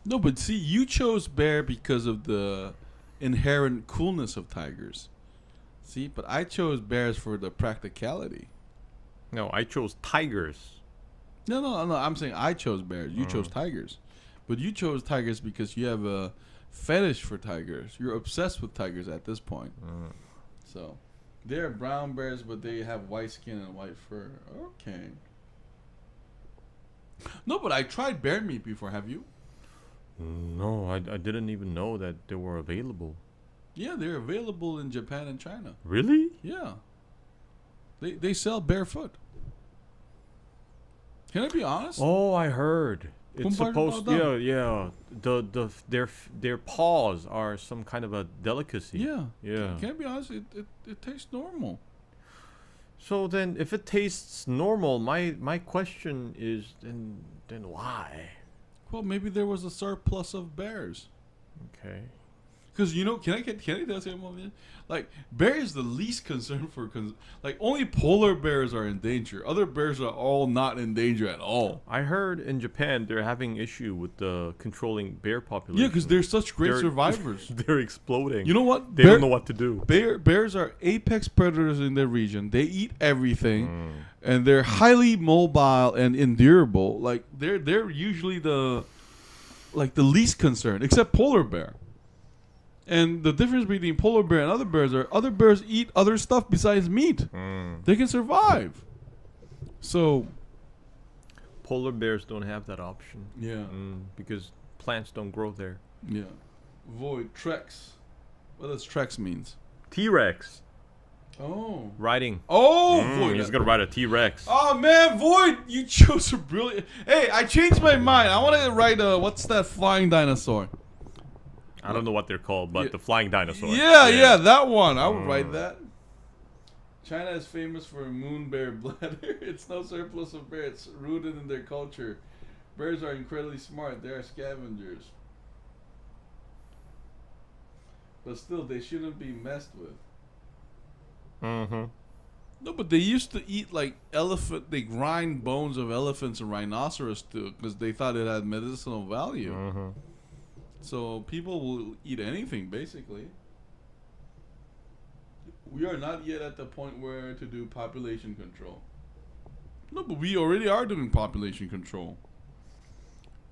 No, but see, you chose bear because of the inherent coolness of tigers. See, but I chose bears for the practicality. No, I chose tigers. No. I'm saying I chose bears. You chose tigers. But you chose tigers because you have a fetish for tigers. You're obsessed with tigers at this point. So, they're brown bears, but they have white skin and white fur. Okay. No, but I tried bear meat before. Have you? No, I didn't even know that they were available. Yeah, they're available in Japan and China. Really? Yeah. They sell barefoot. Can I be honest? Oh, I heard. It's supposed yeah. Their paws are some kind of a delicacy. Yeah. Yeah. Can I be honest? It tastes normal. So then if it tastes normal, my question is then why? Well, maybe there was a surplus of bears. Okay. Because can I tell you something? Like, bear is the least concern for like only polar bears are in danger. Other bears are all not in danger at all. I heard in Japan they're having issue with the controlling bear population. Yeah, because they're such great survivors. They're exploding. You know what? They don't know what to do. Bears are apex predators in their region. They eat everything, and they're highly mobile and endurable. Like they're usually the least concerned, except polar bear. And the difference between polar bear and other bears eat other stuff besides meat. They can survive. So polar bears don't have that option. Yeah. Because plants don't grow there. Yeah. Void Trex. What does Trex means? T-Rex. Oh. Riding. Oh, Void. He's gonna ride a T-Rex. Oh man, Void, you chose a brilliant. Hey, I changed my mind. I want to ride what's that flying dinosaur? I don't know what they're called, but the flying dinosaur. Yeah, that one. I would ride that. China is famous for a moon bear bladder. It's no surplus of bear. It's rooted in their culture. Bears are incredibly smart. They are scavengers. But still, they shouldn't be messed with. No, but they used to eat like elephant. They grind bones of elephants and rhinoceros too, because they thought it had medicinal value. So people will eat anything, basically. We are not yet at the point where to do population control. No, but we already are doing population control.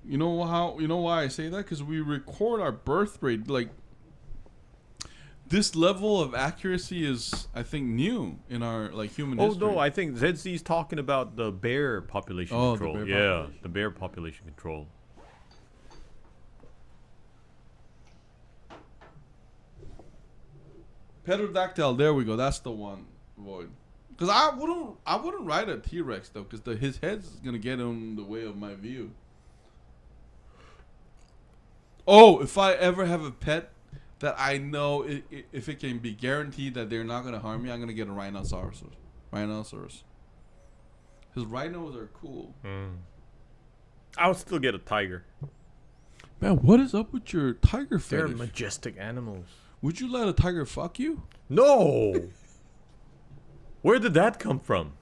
You know how? You know why I say that? Because we record our birth rate. Like, this level of accuracy is, I think, new in our human history. Oh no, I think ZZ's talking about the bear population control. The bear population. The bear population control. Pterodactyl, there we go. That's the one, Void. Because I wouldn't ride a T-Rex though, because his head's gonna get in the way of my view. Oh, if I ever have a pet that I know if it can be guaranteed that they're not gonna harm me, I'm gonna get a rhinoceros. His rhinos are cool. I would still get a tiger. Man, what is up with your tiger They're fetish? majestic animals. Would you let a tiger fuck you? No. Where did that come from,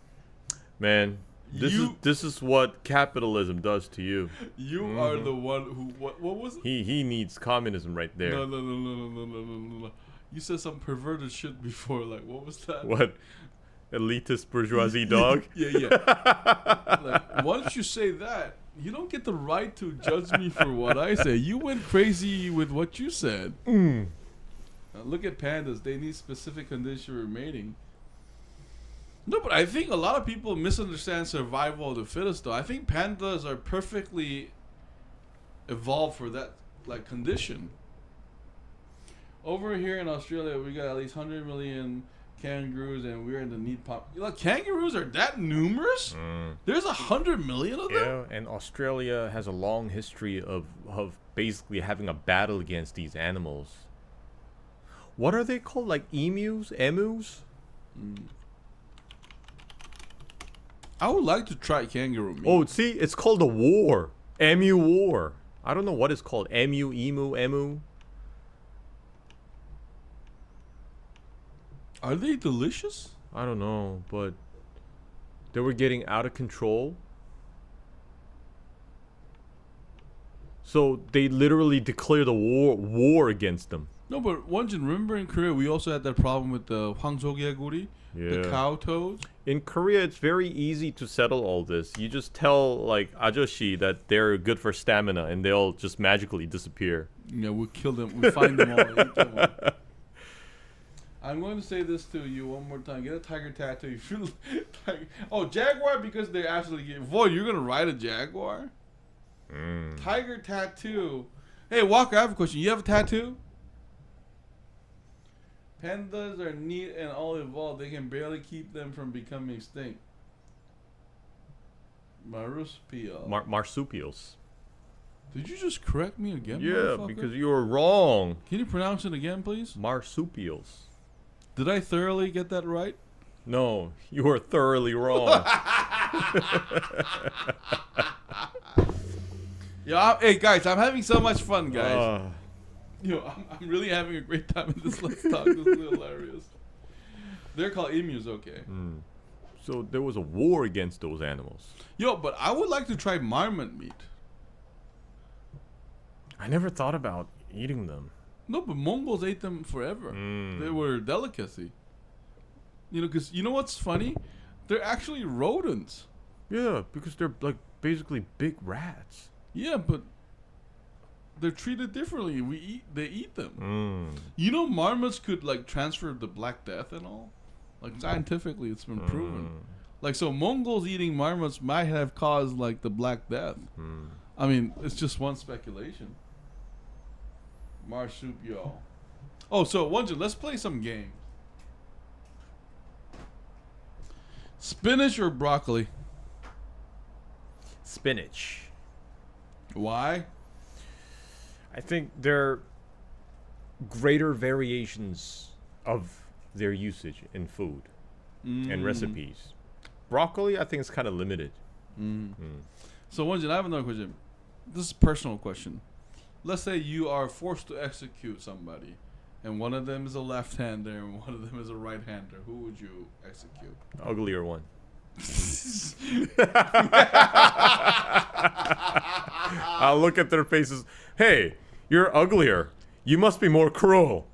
man? This is what capitalism does to you. You are the one who what was it? He needs communism right there. No. You said some perverted shit before. Like, what was that? What? Elitist bourgeoisie dog? Yeah. Like, once you say that, you don't get the right to judge me for what I say. You went crazy with what you said. Look at pandas. They need specific conditions for mating. No, but I think a lot of people misunderstand survival of the fittest, though. I think pandas are perfectly evolved for that like condition. Over here in Australia, we got at least 100 million kangaroos, and we're in the need pop. Like, kangaroos are that numerous? There's 100 million of them? Yeah, and Australia has a long history of basically having a battle against these animals. What are they called? Like emus? Emus? I would like to try kangaroo meat. Oh, see, it's called a war. Emu war. I don't know what it's called. Emu, emu. Are they delicious? I don't know, but they were getting out of control. So they literally declared a war against them. No, but Won-Jin, remember in Korea we also had that problem with the 황소개구리, the cow toads. In Korea, it's very easy to settle all this. You just tell like ajoshi that they're good for stamina, and they'll just magically disappear. Yeah, we'll kill them. We'll find them all. And eat them all. I'm going to say this to you one more time. Get a tiger tattoo. You feel like, oh, jaguar because they're absolutely Void, you're gonna ride a jaguar? Tiger tattoo. Hey Walker, I have a question. You have a tattoo? Pandas are neat and all evolved. They can barely keep them from becoming extinct. Marsupials. Did you just correct me again? Yeah, because you were wrong. Can you pronounce it again, please? Marsupials. Did I thoroughly get that right? No, you were thoroughly wrong. Yeah, hey guys, I'm having so much fun, guys. I'm really having a great time in this Let's Talk. This is hilarious. They're called emus, okay. So there was a war against those animals. Yo, but I would like to try marmot meat. I never thought about eating them. No, but Mongols ate them forever. They were a delicacy. You know, because you know what's funny? They're actually rodents. Yeah, because they're like basically big rats. Yeah, but they're treated differently. They eat them. You know, marmots could like transfer the Black Death and all. Like scientifically, it's been proven. Like so, Mongols eating marmots might have caused like the Black Death. I mean, it's just one speculation. Marsupial. Oh, so Won-Jin, let's play some game. Spinach or broccoli? Spinach. Why? I think there are greater variations of their usage in food and recipes. Broccoli, I think, is kind of limited. So, Won-Jin, I have another question. This is a personal question. Let's say you are forced to execute somebody, and one of them is a left-hander and one of them is a right-hander. Who would you execute? Uglier one. I'll look at their faces. Hey, you're uglier. You must be more cruel.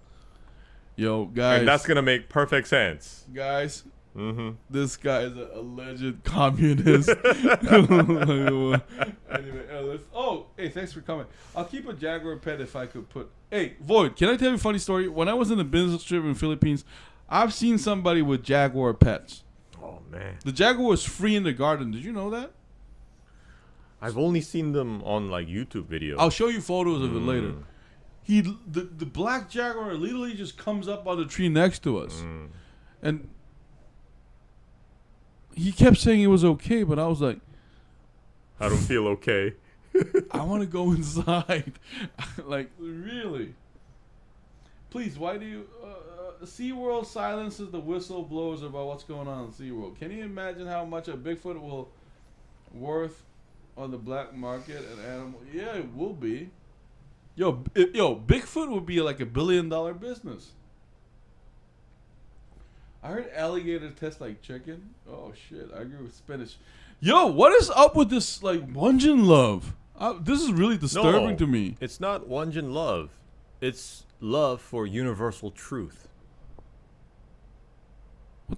Yo, guys. And that's going to make perfect sense. Guys, this guy is an alleged communist. Anyway, hey, thanks for coming. I'll keep a jaguar pet if I could put... Hey, Void, can I tell you a funny story? When I was in the business trip in the Philippines, I've seen somebody with jaguar pets. Oh, man. The jaguar was free in the garden. Did you know that? I've only seen them on, like, YouTube videos. I'll show you photos of it later. The black jaguar literally just comes up on the tree next to us. And he kept saying it was okay, but I was like... I don't feel okay. I want to go inside. Like, really? Please, why do you... SeaWorld silences the whistleblowers about what's going on in SeaWorld. Can you imagine how much a Bigfoot will worth on the black market and animal? Yeah, it will be. Yo, Bigfoot would be like $1 billion business. I heard alligators taste like chicken. Oh shit, I agree with spinach. Yo, what is up with this like Won-Jin love? This is really disturbing to me. It's not Won-Jin love. It's love for universal truth,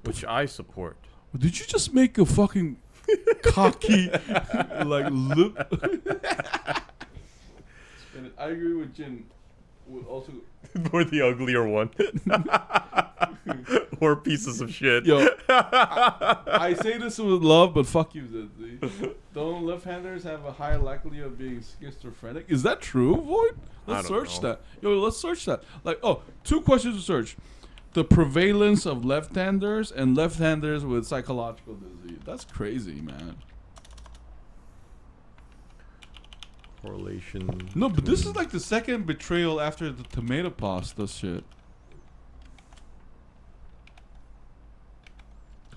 which I support. Did you just make a fucking cocky like lip? I agree with Jin. Also, or the uglier one, or pieces of shit. Yo, I say this with love, but fuck you, Zedzi. Don't left-handers have a higher likelihood of being schizophrenic? Is that true, Void? Let's search that. Yo, let's search that. Like, 2 questions to search: the prevalence of left-handers and left-handers with psychological disease. That's crazy, man. Correlation. No, but this is like the second betrayal after the tomato pasta shit.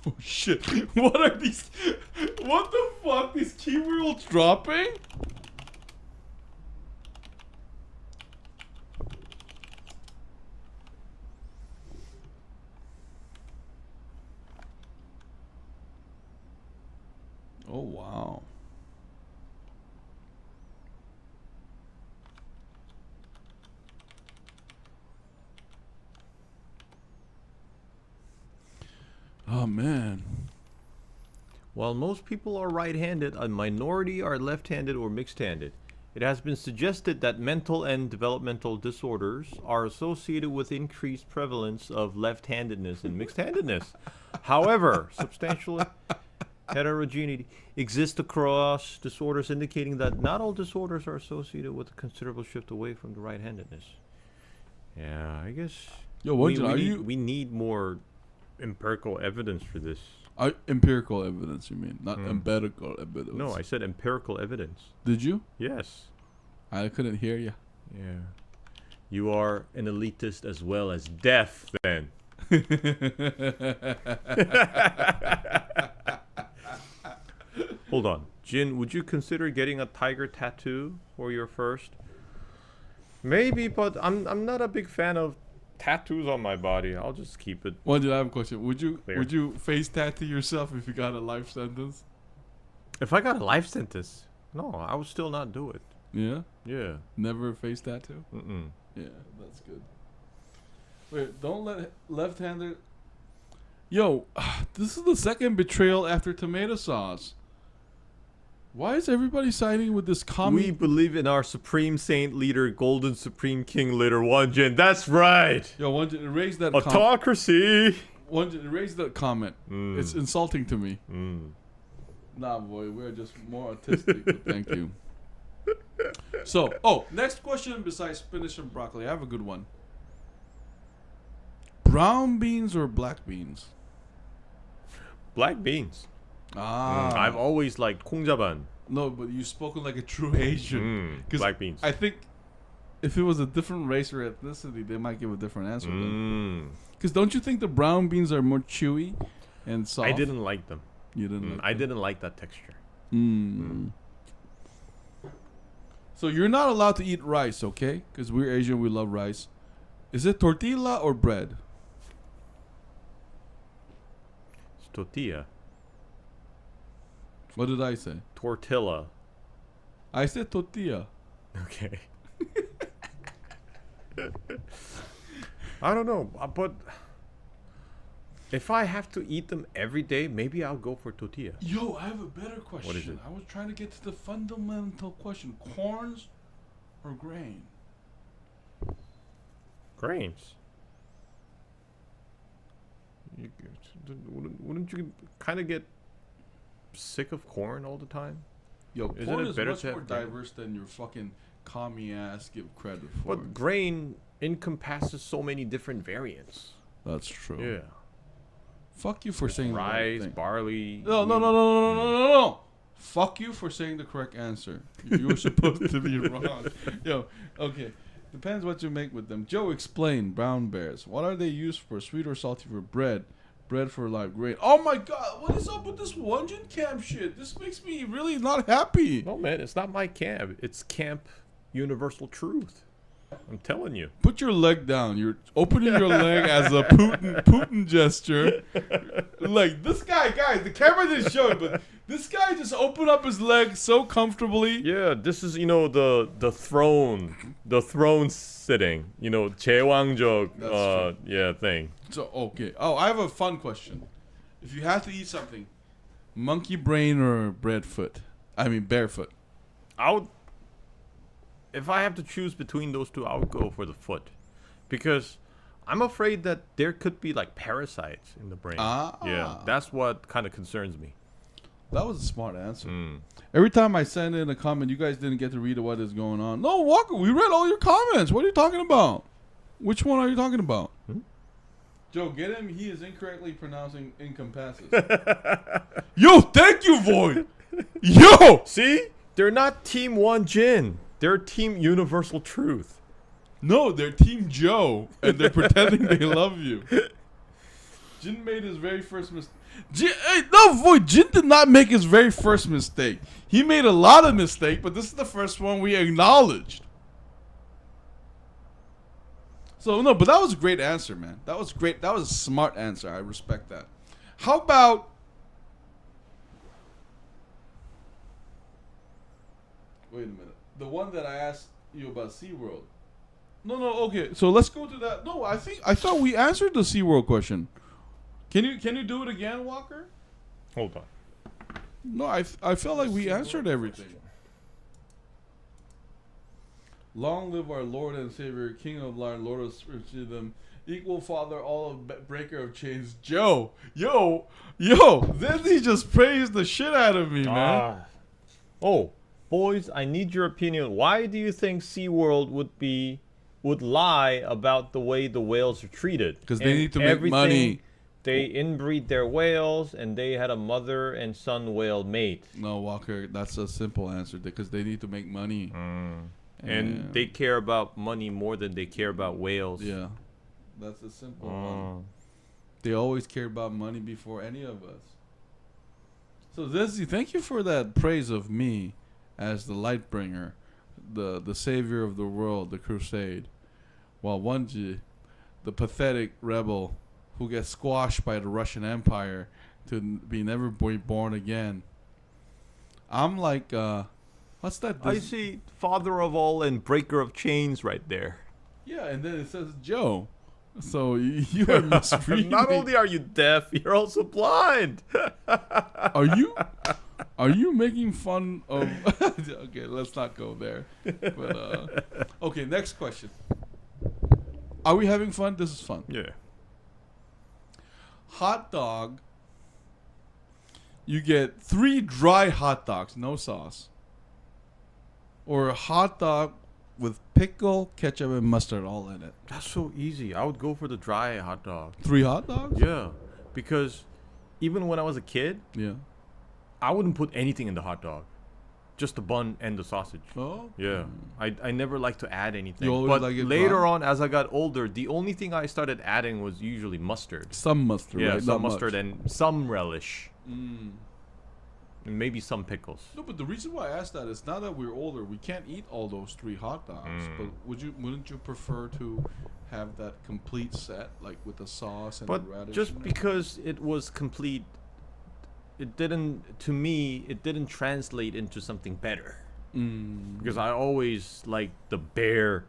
Oh shit! What are these? What the fuck? These keywords dropping? Oh wow. Oh man. While most people are right-handed, a minority are left-handed or mixed-handed. It has been suggested that mental and developmental disorders are associated with increased prevalence of left-handedness and mixed-handedness. However, substantial heterogeneity exists across disorders, indicating that not all disorders are associated with a considerable shift away from the right-handedness. Yeah, I guess Yo, we need more empirical evidence for this. Empirical evidence, you mean? Not empirical evidence. No, I said empirical evidence. Did you? Yes. I couldn't hear you. Yeah. You are an elitist as well as deaf, then. Hold on. Jin, would you consider getting a tiger tattoo for your first? Maybe, but I'm not a big fan of tattoos on my body. I'll just keep it. Well, did I have a question? Would Clear. you face tattoo yourself if you got a life sentence? If I got a life sentence, no, I would still not do it. Yeah? Yeah. Never face tattoo? Mm-mm. Yeah, that's good. Wait, don't let left-handed... Yo, this is the second betrayal after tomato sauce. Why is everybody siding with this We believe in our supreme saint leader, golden supreme king leader, Won-Jin. That's right. Yo, Won-Jin, erase that Autocracy. Won-Jin, erase that comment. It's insulting to me. Mm. Nah, boy, we're just more autistic, but thank you. So, next question besides spinach and broccoli. I have a good one. Brown beans or black beans? Black beans. Ah. I've always liked 콩자반. No, but you've spoken like a true Asian. Black beans. I think if it was a different race or ethnicity, they might give a different answer. Because don't you think the brown beans are more chewy and soft? I didn't like them. You didn't like I them? didn't like that texture. So you're not allowed to eat rice, okay? Because we're Asian, we love rice. Is it tortilla or bread? It's tortilla. What did I say? Tortilla. I said tortilla. Okay. I don't know, but if I have to eat them every day, maybe I'll go for tortilla. Yo, I have a better question. What is it? I was trying to get to the fundamental question. Corns or grain? Grains. Wouldn't you kind of get sick of corn all the time? Yo, Isn't corn it is better much to more have grain? diverse than your fucking commie ass give credit for. But grain encompasses so many different variants. That's true. Yeah. Fuck you for saying the right Rice, thing. barley. No. Fuck you for saying the correct answer. You were supposed to be wrong. Yo, okay. Depends what you make with them. Joe, explain brown bears. What are they used for? Sweet or salty for bread? Bread for live grain. Oh my god, what is up with this Won-Jin camp shit? This makes me really not happy. No, man, it's not my camp. It's Camp Universal Truth. I'm telling you. Put your leg down. You're opening your leg as a Putin gesture. Like this guy, guys, the camera didn't show it, but this guy just opened up his leg so comfortably. Yeah, this is the throne sitting. 제왕적 thing. So okay. Oh, I have a fun question. If you had to eat something, monkey brain or barefoot? If I have to choose between those two, I would go for the foot, because I'm afraid that there could be like parasites in the brain. Yeah, that's what kind of concerns me. That was a smart answer. Every time I send in a comment, you guys didn't get to read what is going on. No, Walker, we read all your comments. What are you talking about? Which one are you talking about? Joe, get him. He is incorrectly pronouncing encompasses. Yo, thank you, Void. Yo! See? They're not Team Won-Jin. They're Team Universal Truth. No, they're Team Joe, and they're pretending they love you. Jin made his very first mistake. Jin did not make his very first mistake. He made a lot of mistakes, but this is the first one we acknowledged. So, no, but that was a great answer, man. That was great. That was a smart answer. I respect that. How about... Wait a minute. The one that I asked you about SeaWorld. No, okay. So let's go to that. No, I thought we answered the SeaWorld question. Can you do it again, Walker? Hold on. No, I felt like we answered everything. Long live our Lord and Savior, King of Light, Lord of Spiritism, equal Father, all of Breaker of Chains. Joe, then he just praised the shit out of me, man. Oh, boys, I need your opinion. Why do you think SeaWorld would lie about the way the whales are treated? Because they need to make money. They inbreed their whales, and they had a mother and son whale mate. No, Walker, that's a simple answer. Because they need to make money. And they care about money more than they care about whales. Yeah, that's a simple one. They always care about money before any of us. So, Zezzy, thank you for that praise of me as the light bringer, the savior of the world, the crusade. While Won-Jin, the pathetic rebel who gets squashed by the Russian Empire to be never born again. I'm like, what's that? I see father of all and breaker of chains right there. Yeah, and then it says Joe. So you are misreading. Not only are you deaf, you're also blind. Are you making fun of... Okay, let's not go there. But okay, next question. Are we having fun? This is fun. Yeah. Hot dog. You get 3 dry hot dogs, no sauce. Or a hot dog with pickle, ketchup, and mustard all in it. That's so easy. I would go for the dry hot dog. 3 hot dogs? Yeah. Because even when I was a kid, Yeah. I wouldn't put anything in the hot dog. Just the bun and the sausage. Oh? Yeah. I never liked to add anything. You always But like it later dry? on, as I got older, the only thing I started adding was usually mustard. Some mustard, Yeah, right? some Not mustard much. and some relish. And maybe some pickles. No, but the reason why I asked that is now that we're older, we can't eat all those 3 hot dogs. But wouldn't you prefer to have that complete set, like with the sauce and the But radish? just in it? because it was complete, it didn't translate into something better. Because I always like the bare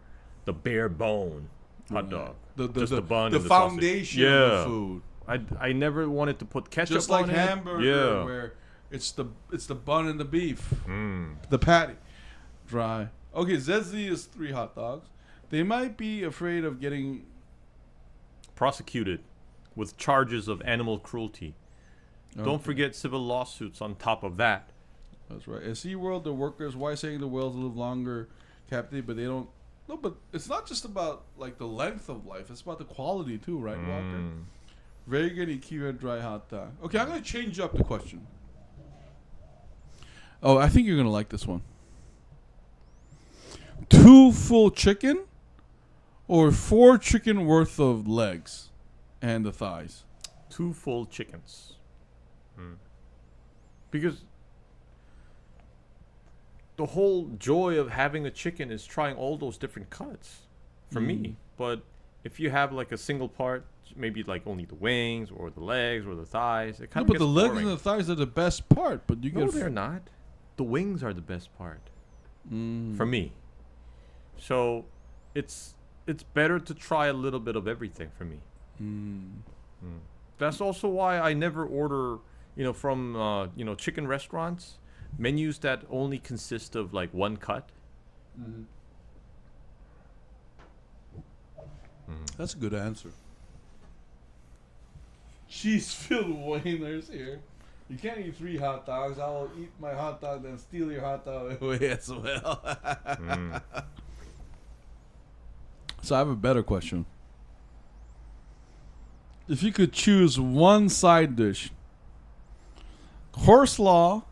bone hot dog. Just the bun the and the foundation sausage. of Yeah. the food. I never wanted to put ketchup Just like on it. hamburger, Yeah. where it's the bun and the beef, the patty, dry. Okay, Zezzy is 3 hot dogs. They might be afraid of getting Prosecuted with charges of animal cruelty. Don't Okay. forget civil lawsuits on top of that. That's right. At SeaWorld, the workers, why saying the whales live longer, captive, but they don't. No, but it's not just about like the length of life. It's about the quality too, right, Walker? Very good Ikea dry hot dog. Okay, I'm going to change up the question. Oh, I think you're going to like this one. 2 full chicken or 4 chicken worth of legs and the thighs? 2 full chickens. Because the whole joy of having a chicken is trying all those different cuts for me. But if you have like a single part, maybe like only the wings or the legs or the thighs, it kind of But gets the legs boring. and the thighs are the best part. But you No, get they're not. The wings are the best part for me. So it's better to try a little bit of everything for me. That's also why I never order, from chicken restaurants, menus that only consist of like one cut. That's a good answer. Cheese-filled wieners here. You can't eat 3 hot dogs. I will eat my hot dog, then steal your hot dog away as well. So I have a better question. If you could choose one side dish, coleslaw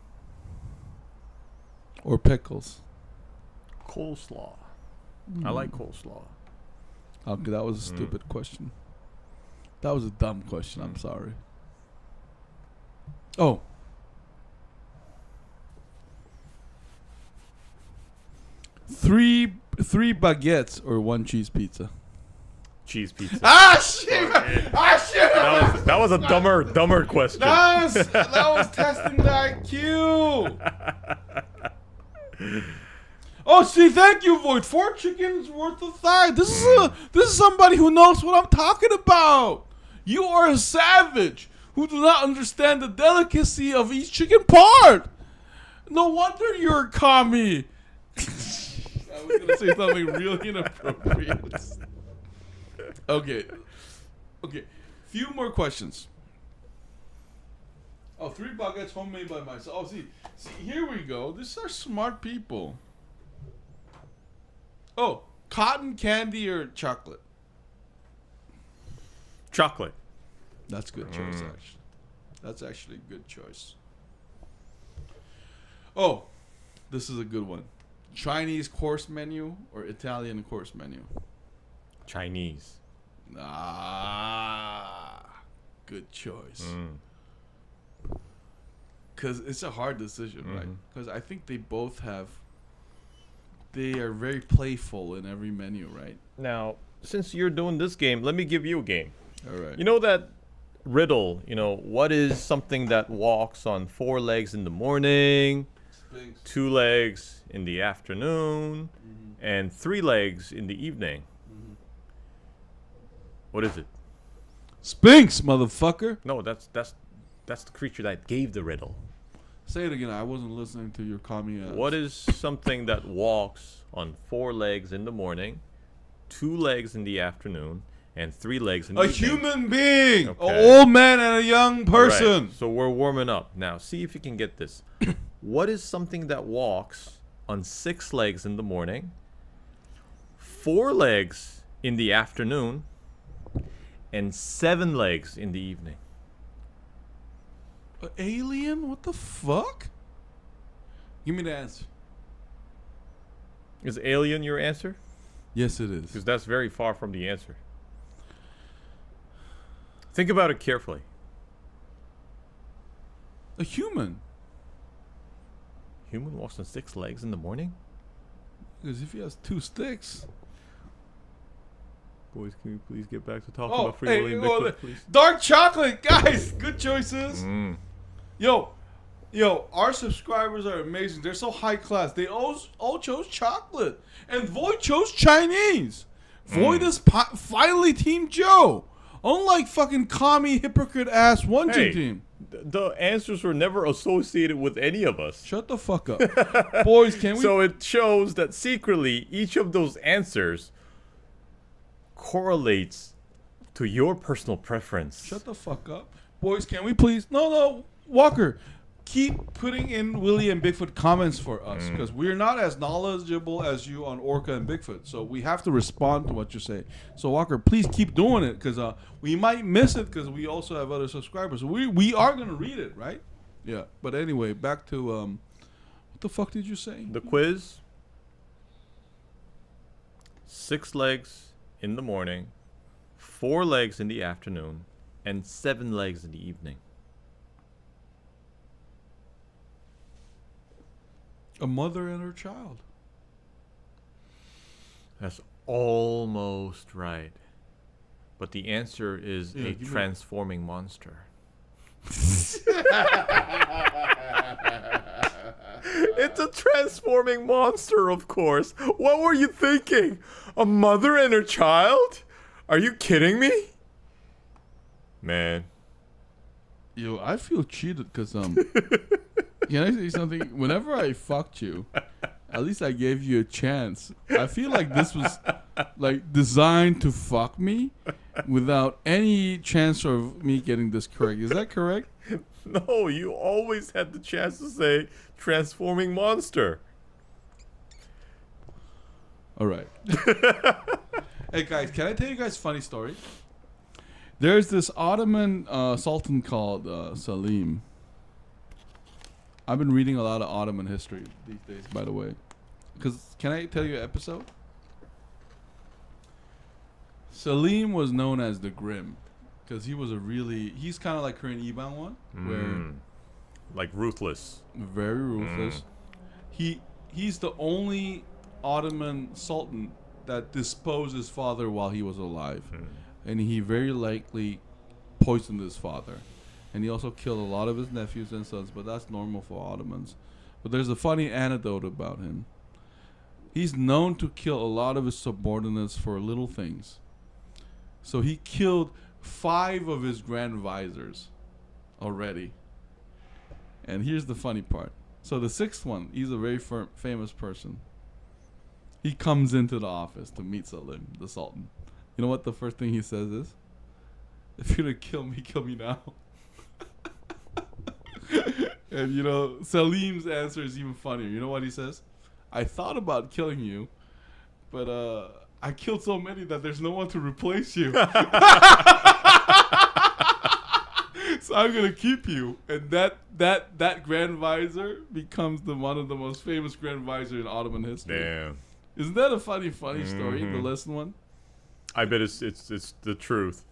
or pickles? Coleslaw. I like coleslaw. Okay, that was a stupid question. That was a dumb question. I'm sorry. Oh. Three baguettes or 1 cheese pizza? Cheese pizza. Ah shit! Ah shit! That was a dumber question. That was testing the IQ. Oh, see, thank you, Void. 4 chickens worth of thigh. This is somebody who knows what I'm talking about. You are a savage who do not understand the delicacy of each chicken part. No wonder you're a commie. I was gonna say something really inappropriate. Okay. Few more questions. Oh, 3 baguettes homemade by myself. Oh, see, here we go. These are smart people. Oh, cotton candy or chocolate? Chocolate. That's a good choice, actually. That's actually a good choice. Oh, this is a good one. Chinese course menu or Italian course menu? Chinese. Good choice. Because it's a hard decision, right? Because I think they both have... They are very playful in every menu, right? Now, since you're doing this game, let me give you a game. All right. You know that riddle, what is something that walks on 4 legs in the morning, Sphinx. 2 legs in the afternoon, and 3 legs in the evening? What is it? Sphinx, motherfucker. No, that's the creature that gave the riddle. Say it again. I wasn't listening to your commie ass. What is something that walks on 4 legs in the morning, 2 legs in the afternoon, and 3 legs in the A evening? human being. Okay. An old man and a young person. Right, so we're warming up. Now, see if you can get this. What is something that walks on 6 legs in the morning, 4 legs in the afternoon, and 7 legs in the evening? An alien? What the fuck? Give me the answer. Is alien your answer? Yes, it is. Because that's very far from the answer. Think about it carefully. A human. Human walks on 6 legs in the morning? Because if he has 2 sticks. Boys, can we please get back to talking Oh, about Free hey, Willy and well, Bigfoot, please? dark chocolate, guys. Good choices. Yo, our subscribers are amazing. They're so high class. They all chose chocolate. And Void chose Chinese. Void is finally Team Joe. Unlike fucking commie hypocrite ass Won-Jin Hey, team. the answers were never associated with any of us. Shut the fuck up. Boys, can we... So it shows that secretly each of those answers correlates to your personal preference. Shut the fuck up. Boys, can we please... No, Walker. Keep putting in Willy and Bigfoot comments for us. Because we're not as knowledgeable as you on Orca and Bigfoot. So we have to respond to what you say. So Walker, please keep doing it. Because we might miss it because we also have other subscribers. So we are going to read it, right? Yeah. But anyway, back to... what the fuck did you say? The quiz. 6 legs in the morning, 4 legs in the afternoon, and 7 legs in the evening. A mother and her child. That's almost right. But the answer is Yeah, a give me- transforming monster. It's a transforming monster, of course. What were you thinking? A mother and her child? Are you kidding me? Man. Yo, I feel cheated because can I say something? Whenever I fucked you, at least I gave you a chance. I feel like this was like designed to fuck me without any chance of me getting this correct. Is that correct? No, you always had the chance to say transforming monster. All right. Hey guys, can I tell you guys a funny story? There's this Ottoman Sultan called Salem. I've been reading a lot of Ottoman history these days, by the way. Because can I tell you an episode? Salem was known as the Grim. Because he's kind of like Korean Iban one. Where Like ruthless. very ruthless. He's the only Ottoman Sultan that disposed his father while he was alive. And he very likely poisoned his father. And he also killed a lot of his nephews and sons, but that's normal for Ottomans. But there's a funny anecdote about him. He's known to kill a lot of his subordinates for little things. So he killed 5 of his grand visors already. And here's the funny part. So the 6th one, he's a very famous person. He comes into the office to meet Salem, the Sultan. You know what the first thing he says is? If you're gonna kill me now. And you know, Salim's answer is even funnier. You know what he says? I thought about killing you, but I killed so many that there's no one to replace you. So I'm gonna keep you. And that Grand Visor becomes one of the most famous Grand Visor in Ottoman history. Damn. Isn't that a funny story? The lesson one? I bet it's the truth.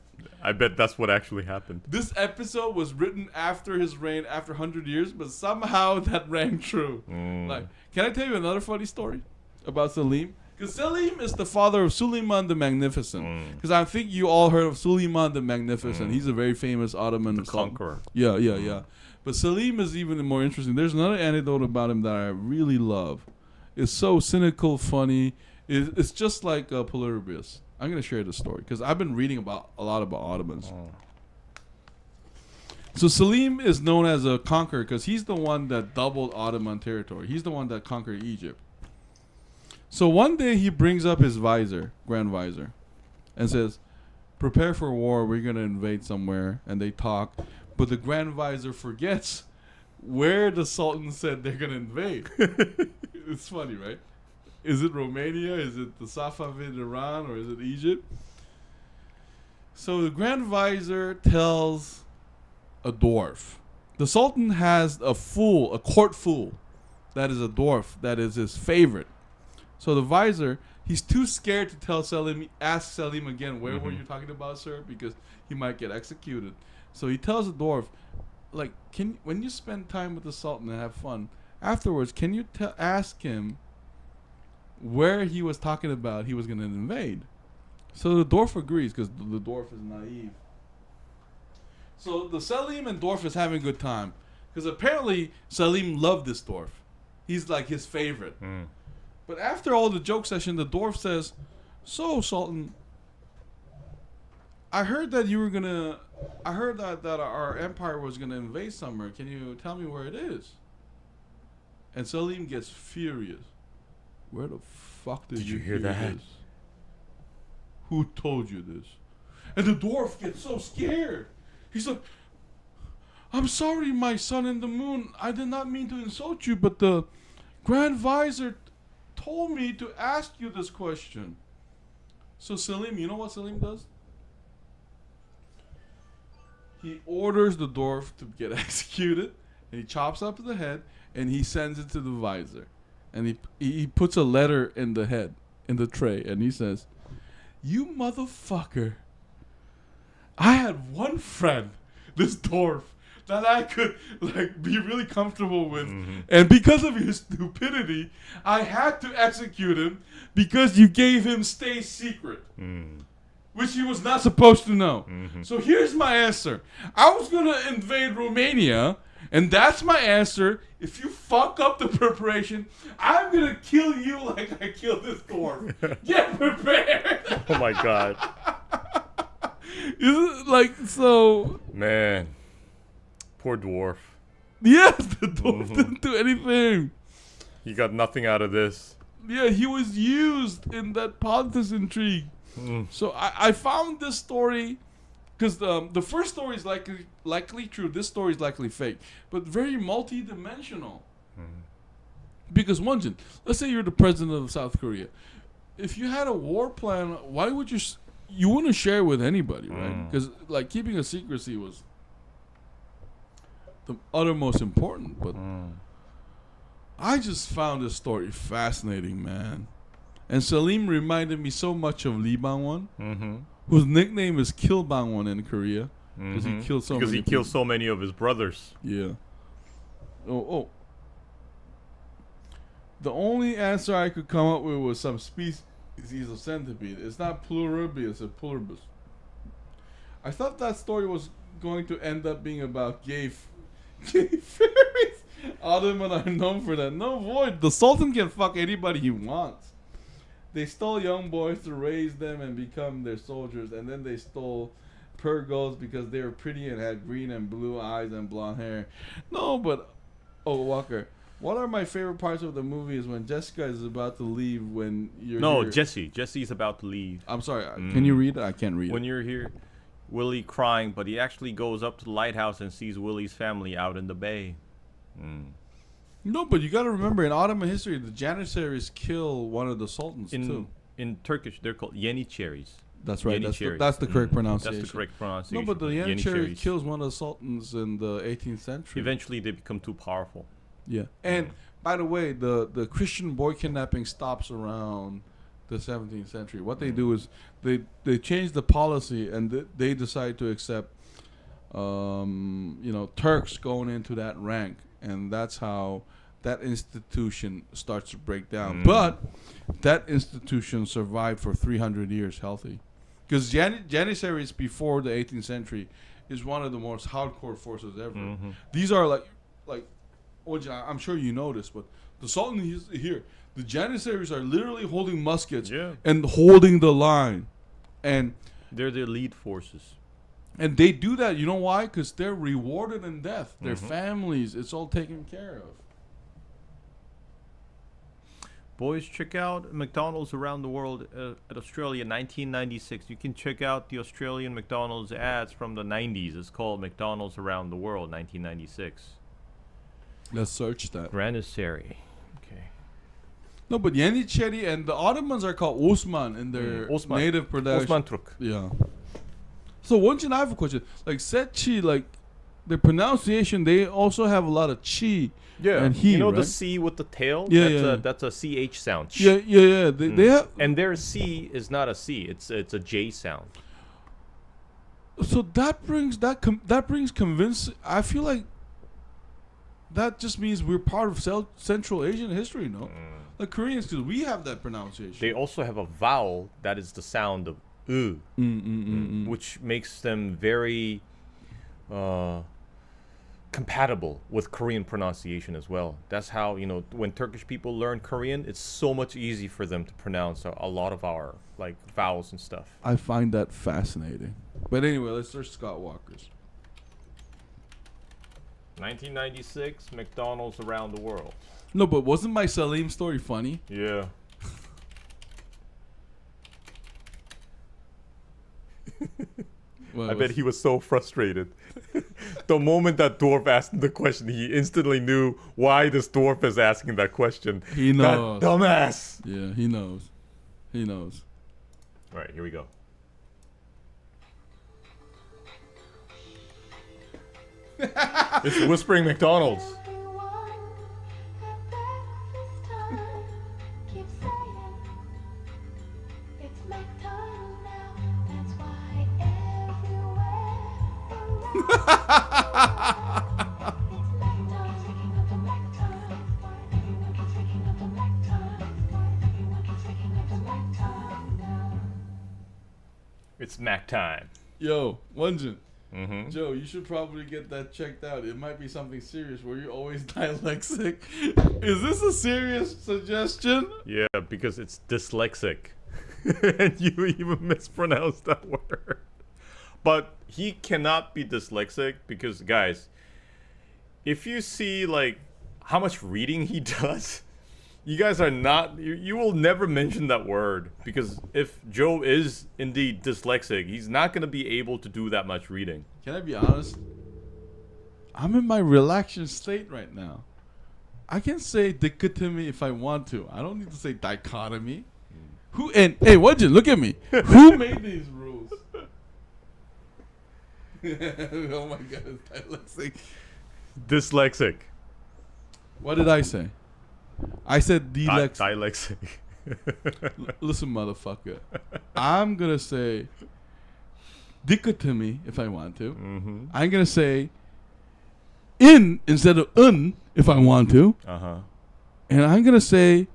I bet that's what actually happened. This episode was written after his reign, after 100 years, but somehow that rang true. Like, can I tell you another funny story about Salem? Because Salem is the father of Suleiman the Magnificent. Because I think you all heard of Suleiman the Magnificent. He's a very famous Ottoman Conqueror. Yeah. But Salem is even more interesting. There's another anecdote about him that I really love. It's so cynical, funny. It's just like Polybius. I'm going to share this story because I've been reading a lot about Ottomans. So Salem is known as a conqueror because he's the one that doubled Ottoman territory. He's the one that conquered Egypt. So one day he brings up his Grand Visor, and says, prepare for war, we're going to invade somewhere. And they talk. But the Grand Visor forgets where the Sultan said they're going to invade. It's funny, right? Is it Romania? Is it the Safavid Iran? Or is it Egypt? So the Grand Visor tells a dwarf. The Sultan has a court fool, that is a dwarf, that is his favorite. So the Visor, he's too scared to tell Salem, ask Salem again, where were you talking about, sir? Because he might get executed. So he tells the dwarf, like, when you spend time with the Sultan and have fun, afterwards, can you ask him where he was talking about he was going to invade? So the dwarf agrees because the dwarf is naive. So the Salem and dwarf is having a good time because apparently Salem loved this dwarf. He's like his favorite. But after all the joke session, the dwarf says, so Sultan, I heard that that our empire was going to invade somewhere. Can you tell me where it is? And Salem gets furious. Where the fuck did you hear that? This? Who told you this? And the dwarf gets so scared. He's like, I'm sorry, my son in the moon. I did not mean to insult you, but the Grand Visor told me to ask you this question. So Salem, you know what Salem does? He orders the dwarf to get executed, and he chops up the head, and he sends it to the Visor. And he puts a letter in the head, in the tray, and he says, You motherfucker. I had one friend, this dwarf, that I could like be really comfortable with. And because of his stupidity, I had to execute him because you gave him stay secret. Which he was not supposed to know. So here's my answer. I was going to invade Romania, and that's my answer. If you fuck up the preparation, I'm going to kill you like I killed this dwarf. Get prepared. Oh my god. Like, so... Man. Poor dwarf. Yes, the dwarf didn't do anything. He got nothing out of this. Yeah, he was used in that politics intrigue. So I found this story because the first story is likely true. This story is likely fake, but very multi-dimensional. Because Won-Jin, let's say you're the president of South Korea. If you had a war plan, why would you wouldn't share with anybody, right? Because like keeping a secrecy was the uttermost important. But I just found this story fascinating, man. And Salim reminded me so much of Lee Bang-won, whose nickname is Kill Bang-won in Korea, because he killed so many people. So many of his brothers. Yeah. Oh. The only answer I could come up with was some species of centipede. It's not pluribus, it's a pluribus. I thought that story was going to end up being about gay fairies. Ottoman are known for that. No, void. The Sultan can fuck anybody he wants. They stole young boys to raise them and become their soldiers, and then they stole girls because they were pretty and had green and blue eyes and blonde hair. No, but Walker, what are my favorite parts of the movie is when Jessica is about to leave when you're here. Jesse's about to leave. I'm sorry. Can you read it? I can't read it. When you're here, Willy crying, but he actually goes up to the lighthouse and sees Willy's family out in the bay. No, but you got to remember, in Ottoman history, the Janissaries kill one of the sultans, too. In Turkish, they're called Yenicheris. That's right. Yenicheri. That's the correct pronunciation. That's the correct pronunciation. No, but the Yenicheri Yenicheris. kills one of the sultans in the 18th century. Eventually, they become too powerful. Yeah. And, by the way, the Christian boy kidnapping stops around the 17th century. What they do is they change the policy, and they decide to accept Turks going into that rank. And that's how that institution starts to break down. But that institution survived for 300 years healthy. Because Janissaries before the 18th century is one of the most hardcore forces ever. These are like I'm sure you know this, but the Sultan is here. The Janissaries are literally holding muskets and holding the line. And they're the elite forces. And they do that, you know why? Because they're rewarded in death. Their families, it's all taken care of. Boys, check out McDonald's around the world at Australia 1996. You can check out the Australian McDonald's ads from the 90s. It's called McDonald's Around the World 1996. Let's search that. Granissary. Okay. No, but Yenicheri and the Ottomans are called Osman in their native production. Osman Turk. Yeah. So, Won-Jin, I have a question. Like, Set Chi, like, the pronunciation, they also have a lot of chi. Yeah. And he, you know right? the C with the tail? Yeah, that's a CH sound. Yeah. They have. And their C is not a C. It's a J sound. So that brings convincing. I feel like that just means we're part of Central Asian history, no? Like Koreans, because we have that pronunciation. They also have a vowel that is the sound of which makes them very compatible with Korean pronunciation as well. That's how, when Turkish people learn Korean, it's so much easier for them to pronounce a lot of our like vowels and stuff. I find that fascinating. But anyway, let's search Scott Walker's. 1996, McDonald's Around the World. No, but wasn't my Salim story funny? Yeah. I bet he was so frustrated. The moment that dwarf asked him the question, he instantly knew why this dwarf is asking that question. He knows. That dumbass. Yeah, he knows. He knows. All right, here we go. It's Whispering McDonald's. It's Mac time. Yo, Won-Jin. Mm-hmm. Joe, you should probably get that checked out. It might be something serious where you're always dyslexic. Is this a serious suggestion? Yeah, because it's dyslexic. And you even mispronounced that word. But he cannot be dyslexic because, guys, if you see, like, how much reading he does, you guys are not, you will never mention that word. Because if Joe is indeed dyslexic, he's not going to be able to do that much reading. Can I be honest? I'm in my relaxation state right now. I can say dichotomy if I want to. I don't need to say dichotomy. Who and hey, Won-Jin, look at me. Who made these rules? Oh my god, it's dyslexic. Dyslexic. What did I say? I said Dyslexic. Listen, motherfucker. I'm gonna say dichotomy if I want to. Mm-hmm. I'm gonna say in instead of un if I want to. Uh-huh. And I'm gonna say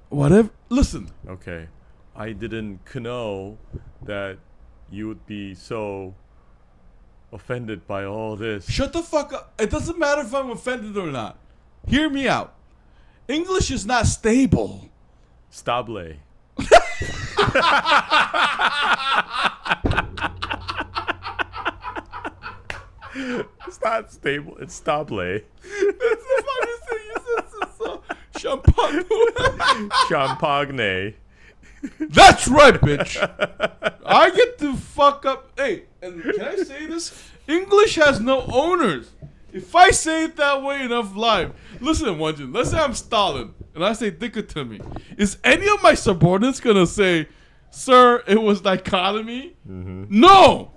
whatever. Listen. Okay. I didn't know that you would be so offended by all this. Shut the fuck up. It doesn't matter if I'm offended or not. Hear me out. English is not stable. Stable. It's not stable. It's stable. That's the funniest thing you said since champagne. Champagne. That's right, bitch. I get to fuck up. Hey, and can I say this? English has no owners. If I say it that way enough live, listen, Won-Jin, let's say I'm Stalin and I say dichotomy. Is any of my subordinates gonna say, sir, it was dichotomy? Mm-hmm. No!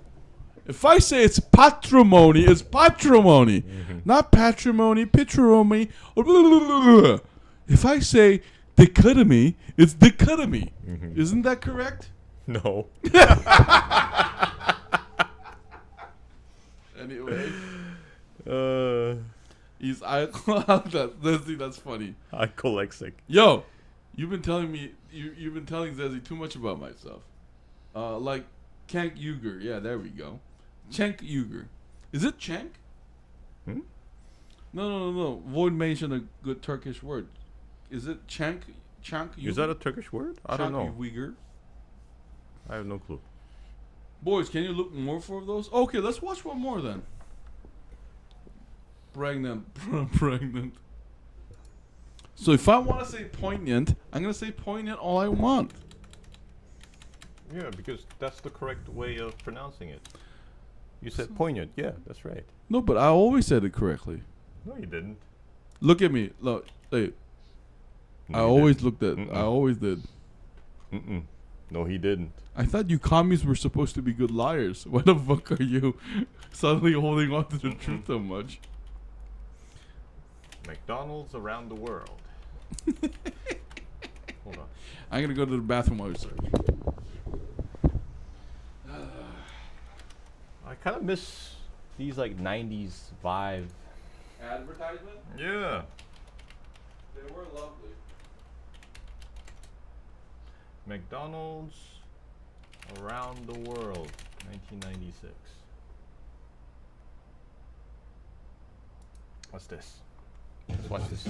If I say it's patrimony, it's patrimony. Mm-hmm. Not patrimony, patrimony. If I say dichotomy, it's dichotomy. Mm-hmm. Isn't that correct? No. Anyway. He's that's funny. Ikolexic. Yo, you've been telling me you've been telling Zezzy too much about myself. Like Cenk Uygur. Yeah, there we go. Cenk Uygur. Is it Cenk? Hmm? No. Void mentioned a good Turkish word. Is it Cenk Uygur? Is that a Turkish word? I don't know. Uygur. I have no clue. Boys, can you look more for those? Okay, let's watch one more then. Pregnant. So if I want to say poignant, I'm going to say poignant all I want. Yeah, because that's the correct way of pronouncing it. You said poignant. Yeah, that's right. No, but I always said it correctly. No, you didn't. Look at me. Look. Hey. No, I you always didn't. looked at. Mm-mm. I always did. Mm-mm. No, he didn't. I thought you commies were supposed to be good liars. Why the fuck are you suddenly holding on to the truth so much? McDonald's around the world. Hold on. I'm gonna go to the bathroom while you search. I kind of miss these like 90s vibe. Advertisement? Yeah. They were lovely. McDonald's around the world, 1996. What's this? Let's watch this.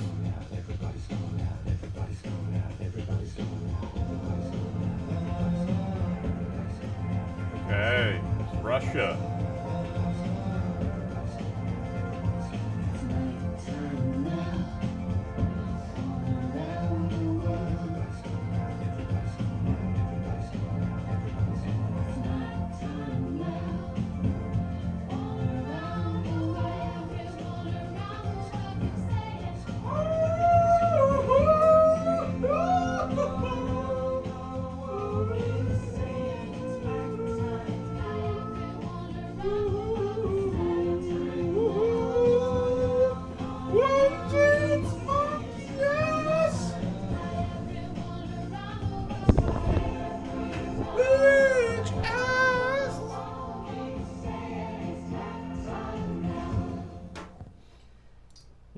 Okay, it's Russia.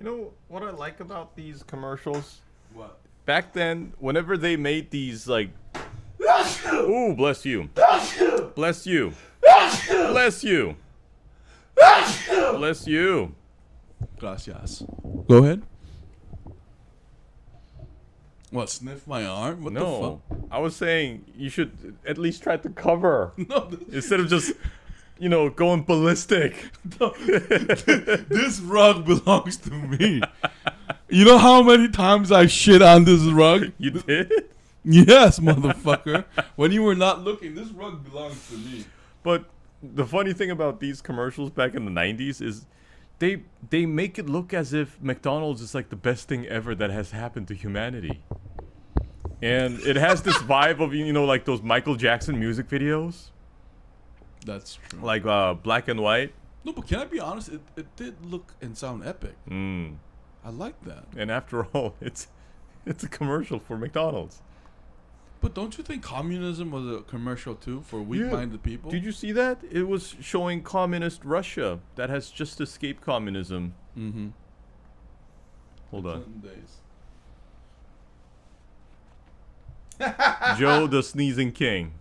know what I like about these commercials? What? Back then, whenever they made these like, ooh, bless you, bless you, bless you, bless you. Gracias. Go ahead. What? Sniff my arm? What the No, fuck? I was saying you should at least try to cover No, instead of just, going ballistic. this rug belongs to me. You know how many times I shit on this rug? You did? Yes, motherfucker. When you were not looking, this rug belongs to me. But the funny thing about these commercials back in the 90s is they make it look as if McDonald's is like the best thing ever that has happened to humanity. And it has this vibe of, like those Michael Jackson music videos. That's true. Like black and white. No, but can I be honest? It did look and sound epic. Mm. I like that. And after all, it's a commercial for McDonald's. But don't you think communism was a commercial too for weak-minded people? Did you see that? It was showing communist Russia that has just escaped communism. Mm-hmm. Hold on. Clinton days. Joe the Sneezing King.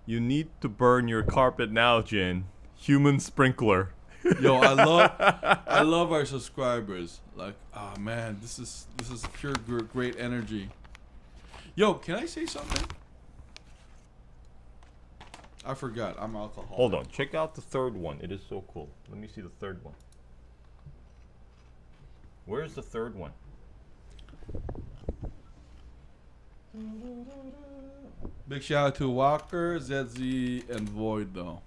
You need to burn your carpet now, Jin. Human sprinkler. Yo, I love our subscribers. Like, ah man, this is pure great energy. Yo, can I say something? I forgot. I'm alcoholic. Hold on. Check out the third one. It is so cool. Let me see the third one. Where's the third one? Big shout out to Walker, ZZ, and Void though.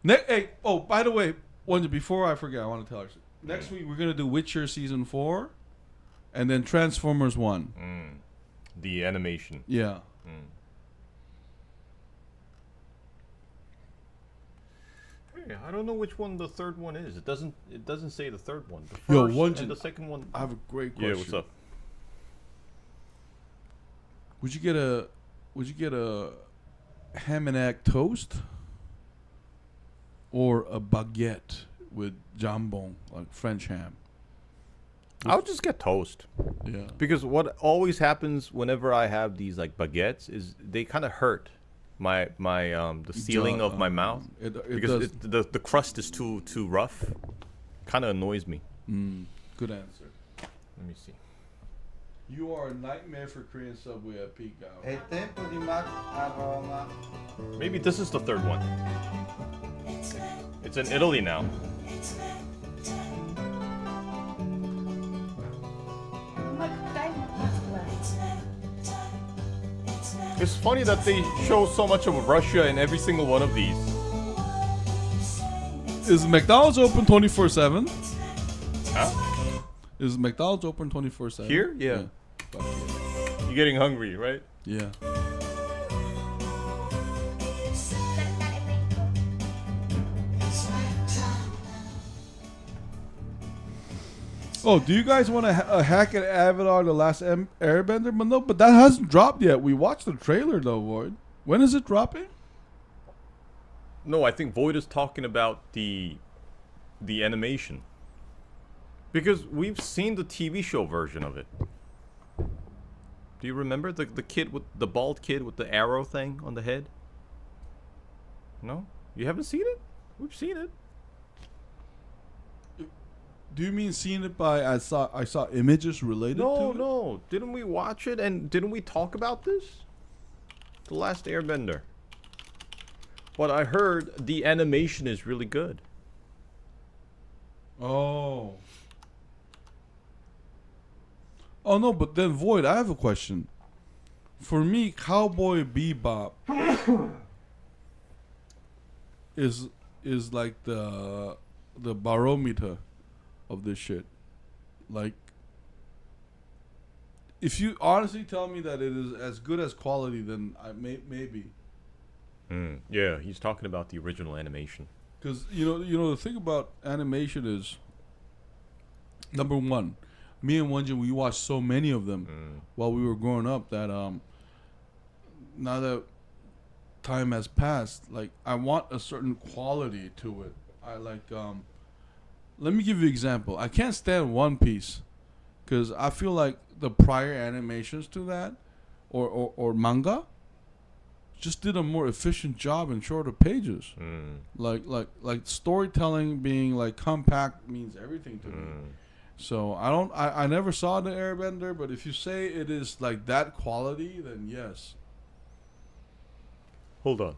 Hey, oh, by the way, before I forget, I want to tell you. Next week we're gonna do Witcher season 4, and then Transformers 1. The animation. Yeah. Hey, I don't know which one the third one is. It doesn't say the third one. The Yo, first Won-Jin, and the second one. I have a great question. Yeah, what's up? Would you get a ham and egg toast or a baguette with jambon, like French ham? I'll just get toast. Yeah. Because what always happens whenever I have these like baguettes is they kind of hurt my the ceiling of my mouth because the crust is too rough. Kind of annoys me. Good answer. Let me see. You are a nightmare for Korean Subway at peak hour. È tempo di a Roma. Maybe this is the third one. It's in Italy now. It's funny that they show so much of Russia in every single one of these. Is McDonald's open 24/7? Huh? Is McDonald's open 24/7? Here? Yeah. Fuck yeah. You're getting hungry, right? Yeah. Oh, do you guys want to hack at Avatar: The Last Airbender? But no, but that hasn't dropped yet. We watched the trailer though, Void. When is it dropping? No, I think Void is talking about the animation. Because we've seen the TV show version of it. Do you remember the kid with the bald kid with the arrow thing on the head? No? You haven't seen it? We've seen it. Do you mean seeing it by I saw images related to it? No. Didn't we watch it and didn't we talk about this? The Last Airbender. But I heard the animation is really good. Oh. Oh no, but then Void, I have a question. For me, Cowboy Bebop is like the barometer of this shit. Like, if you honestly tell me that it is as good as quality, then maybe. Yeah, he's talking about the original animation. Because you know the thing about animation is, number one, me and Won-Jin, we watched so many of them while we were growing up that now that time has passed, like I want a certain quality to it. I let me give you an example. I can't stand One Piece because I feel like the prior animations to that or manga just did a more efficient job in shorter pages. Like storytelling being like compact means everything to me. So I never saw the Airbender, but if you say it is like that quality, then yes. Hold on.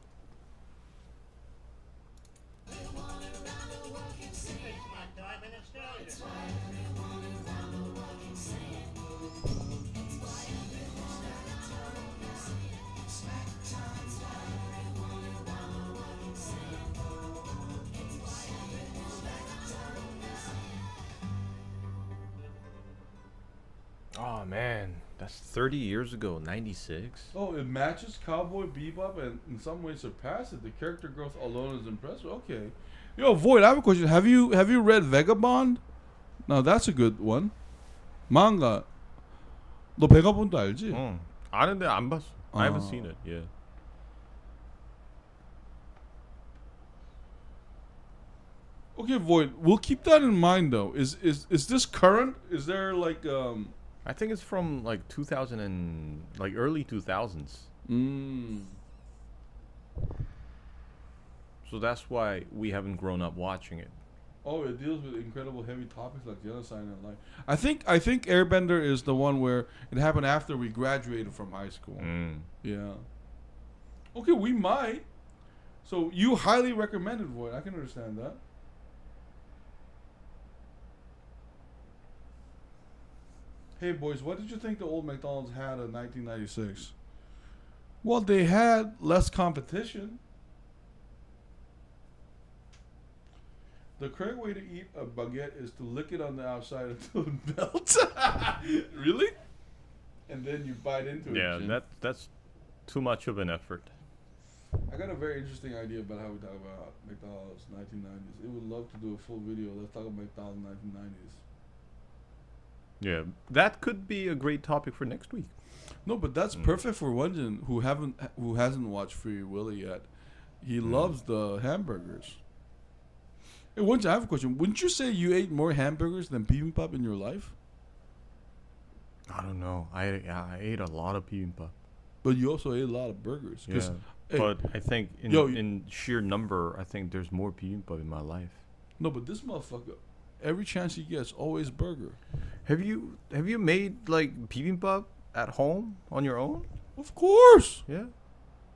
Oh man, that's 30 years ago, 96. Oh, it matches Cowboy Bebop and in some ways surpasses it. The character growth alone is impressive. Okay. Yo, Void, I have a question. Have you read Vagabond? No, that's a good one. Manga. 너 베가본드 알지? 아는데 안 봤어. I haven't seen it. Yeah. Okay, Void. We'll keep that in mind though. Is this current? Is there like I think it's from like 2000 and like early 2000s. So that's why we haven't grown up watching it. Oh, it deals with incredible heavy topics like genocide and life. I think Airbender is the one where it happened after we graduated from high school. Yeah. Okay, we might. So you highly recommend it, Void. I can understand that. Hey boys, what did you think the old McDonald's had in 1996? Well, they had less competition. The correct way to eat a baguette is to lick it on the outside until it melts. Really? And then you bite into it. Yeah, that's too much of an effort. I got a very interesting idea about how we talk about McDonald's 1990s. It would love to do a full video. Let's talk about McDonald's 1990s. Yeah, that could be a great topic for next week. No, but that's perfect for Won-Jin, who hasn't watched Free Willy yet. He loves the hamburgers. Hey, Won-Jin, I have a question. Wouldn't you say you ate more hamburgers than bibimbap in your life? I don't know. I ate a lot of bibimbap. But you also ate a lot of burgers. Yeah, hey, but I think in sheer number, I think there's more bibimbap in my life. No, but this motherfucker, every chance he gets, always burger. Have you made like bibimbap at home on your own? Of course. Yeah,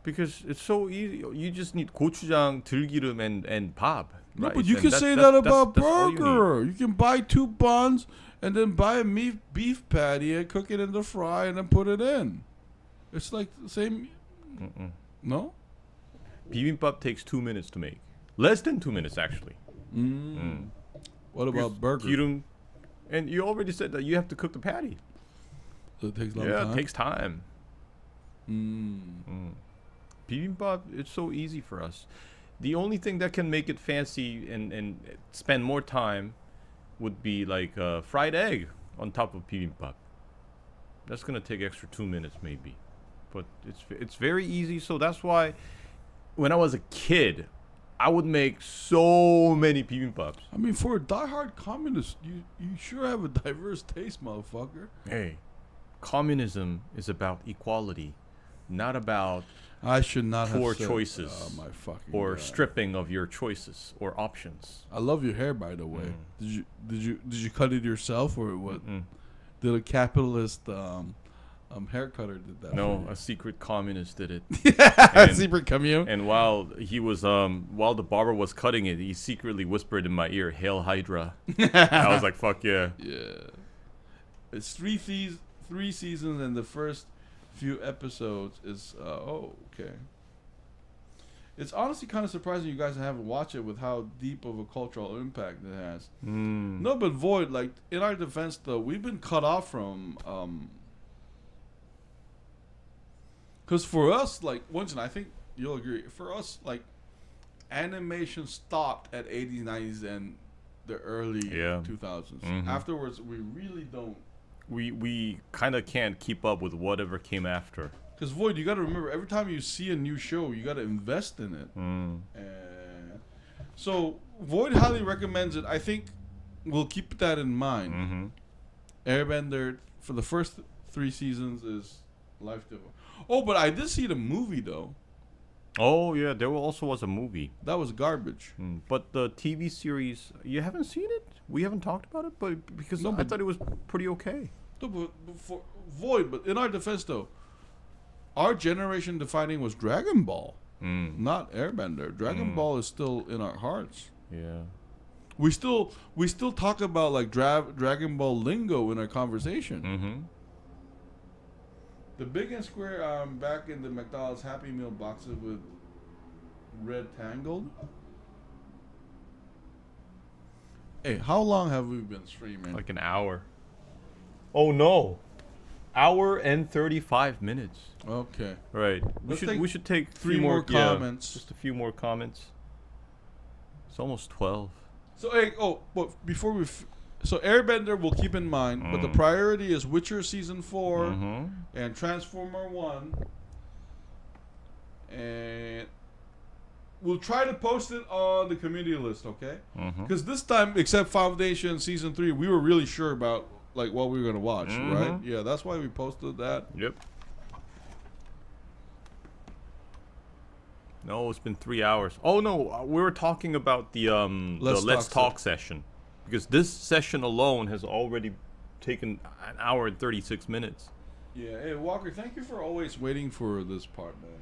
because it's so easy. You just need gochujang, 들기름, and 밥. No, right? but you And can say that about that's all you burger. You can buy 2 buns and then buy a beef patty and cook it in the fry and then put it in. It's like the same. No? Bibimbap takes 2 minutes to make. Less than 2 minutes, actually. What about burger? 기름, and you already said that you have to cook the patty. So it takes a long Yeah, time? it takes time. Bibimbap, it's so easy for us. The only thing that can make it fancy and spend more time would be like fried egg on top of bibimbap. That's gonna take extra 2 minutes maybe, but it's very easy. So that's why when I was a kid, I would make so many bibimbaps. I mean, for a diehard communist, you sure have a diverse taste, motherfucker. Hey, communism is about equality, not about I should not have poor said, choices oh my fucking or God. stripping of your choices or options. I love your hair, by the way. Did you cut it yourself or what? Did a capitalist hair cutter did that? No, for a secret communist did it. you? Secret commune. And while he was while the barber was cutting it, he secretly whispered in my ear, "Hail Hydra." I was like, "Fuck yeah!" Yeah, it's three seasons, and the first few episodes is okay. It's honestly kind of surprising you guys haven't watched it with how deep of a cultural impact it has. No, but Void, like in our defense, though, we've been cut off from. Because for us, like, Won-Jin, I think you'll agree. For us, like, animation stopped at 80s, 90s, and the early 2000s. Afterwards, we really don't. We kind of can't keep up with whatever came after. Because Void, you got to remember, every time you see a new show, you got to invest in it. And so Void highly recommends it. I think we'll keep that in mind. Mm-hmm. Airbender for the first 3 seasons is life different. Oh, but I did see the movie though. Oh yeah, there also was a movie. That was garbage. But the TV series, you haven't seen it? We haven't talked about it, but because No, I but- thought it was pretty okay. No, but for Void, but in our defense though, our generation defining was Dragon Ball, not Airbender. Dragon Ball is still in our hearts. Yeah. We still talk about like Dragon Ball lingo in our conversation. Mm-hmm. The big and square back in the McDonald's Happy Meal boxes with red tangled. Hey, how long have we been streaming? Like an hour. Oh no. Hour and 35 minutes. Okay. Right. Let's We should take 3 more comments. Just a few more comments. It's almost 12. So hey, but before we, so Airbender we'll keep in mind, but the priority is Witcher season 4 and Transformer 1, and we'll try to post it on the community list, okay? Because this time, except Foundation season 3, we were really sure about like what we were gonna watch, right? Yeah, that's why we posted that. Yep. No, it's been 3 hours. Oh no, we were talking about the Let's Talk session, because this session alone has already taken an hour and 36 minutes. Yeah. Hey Walker, thank you for always waiting for this part, man.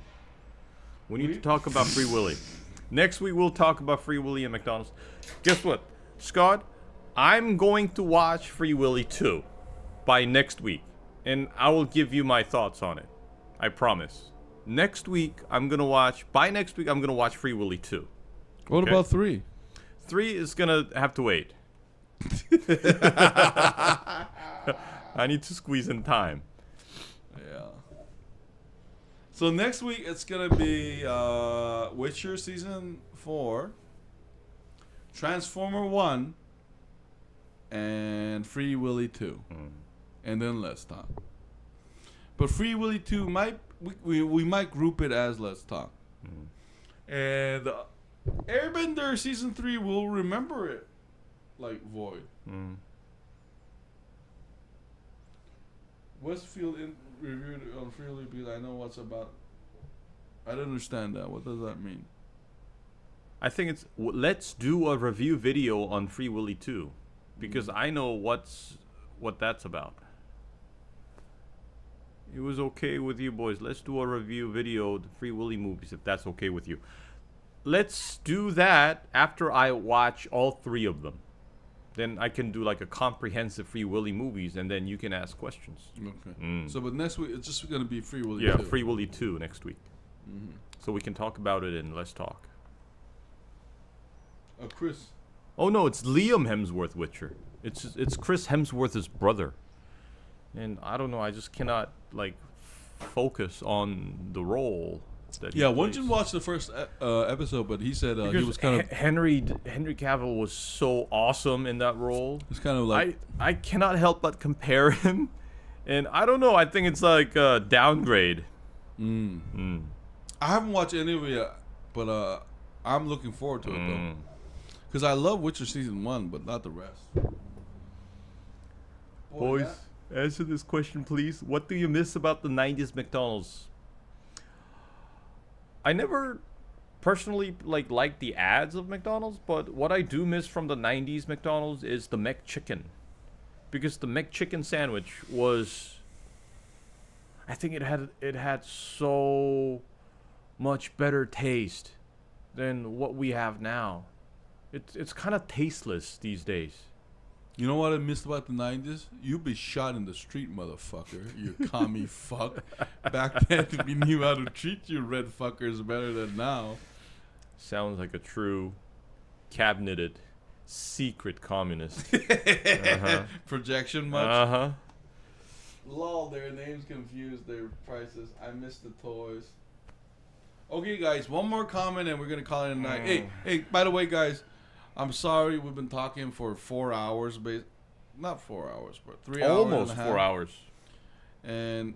We need to talk about Free Willy. Next week we'll talk about Free Willy and McDonald's. Guess what, Scott? I'm going to watch Free Willy 2 by next week, and I will give you my thoughts on it. I promise. Next week I'm gonna watch. By next week I'm gonna watch Free Willy 2. What Okay. about 3? 3 is gonna have to wait. I need to squeeze in time. Yeah. So next week it's gonna be Witcher season 4, Transformer 1, and Free Willy 2, and then Let's Talk. But Free Willy 2 might we might group it as Let's Talk, and Airbender season 3 will remember it like Void. Westfield reviewed it on Free Willy because I know what's about. I don't understand that. What does that mean? I think it's let's do a review video on Free Willy 2, because I know what that's about. It was okay with you boys. Let's do a review video of the Free Willy movies if that's okay with you. Let's do that after I watch all 3 of them. Then I can do like a comprehensive Free Willy movies, and then you can ask questions. Okay. So, but next week it's just gonna be Free Willy. Yeah, 2. Free Willy 2 next week. So we can talk about it in Let's Talk. Chris. Oh no, it's Liam Hemsworth Witcher. It's Chris Hemsworth's brother. And I don't know, I just cannot like focus on the role that he Yeah, plays. Won-Jin watched the first episode, but he said he Because was kind of. Henry Cavill was so awesome in that role. It's kind of like. I cannot help but compare him, and I don't know. I think it's like a downgrade. I haven't watched any of it yet, but I'm looking forward to it though, because I love Witcher season 1, but not the rest. Boys, answer this question, please. What do you miss about the 90s McDonald's? I never personally liked the ads of McDonald's, but what I do miss from the 90s McDonald's is the McChicken. Because the McChicken sandwich was, I think it had so much better taste than what we have now. It's kind of tasteless these days. You know what I missed about the 90s? You'd be shot in the street, motherfucker. You commie fuck. Back then, we knew how to treat you red fuckers better than now. Sounds like a true cabineted secret communist. Projection much? Uh-huh. Lol, their names confused, their prices. I missed the toys. Okay, guys, one more comment and we're going to call it a night. Hey, by the way, guys, I'm sorry we've been talking for 4 hours. Not 4 hours, but 3 hours. Almost 4 hours. And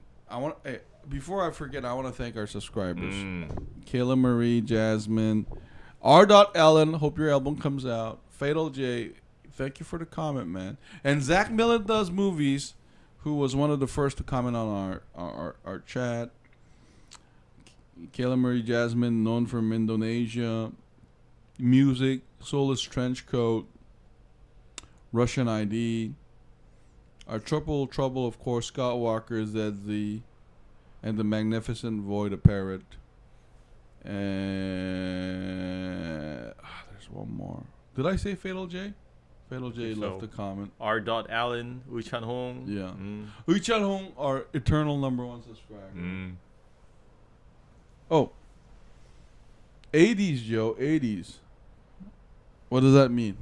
before I forget, I want to thank our subscribers. Kayla Marie, Jasmine, R. Ellen, hope your album comes out. Fatal J, Thank you for the comment, man. And Zach Miller Does Movies, who was one of the first to comment on our chat. Kayla Marie Jasmine, known from Indonesia. Music, Soulless Trenchcoat, Russian ID. Our Triple Trouble, of course, Scott Walker, ZZ, and the Magnificent Void, a parrot. And there's one more. Did I say Fatal J? Fatal J left a comment. R. Allen, Uchan Hong. Yeah. Uchan Hong, our eternal #1 subscriber. Oh. 80s, Joe. 80s. What does that mean?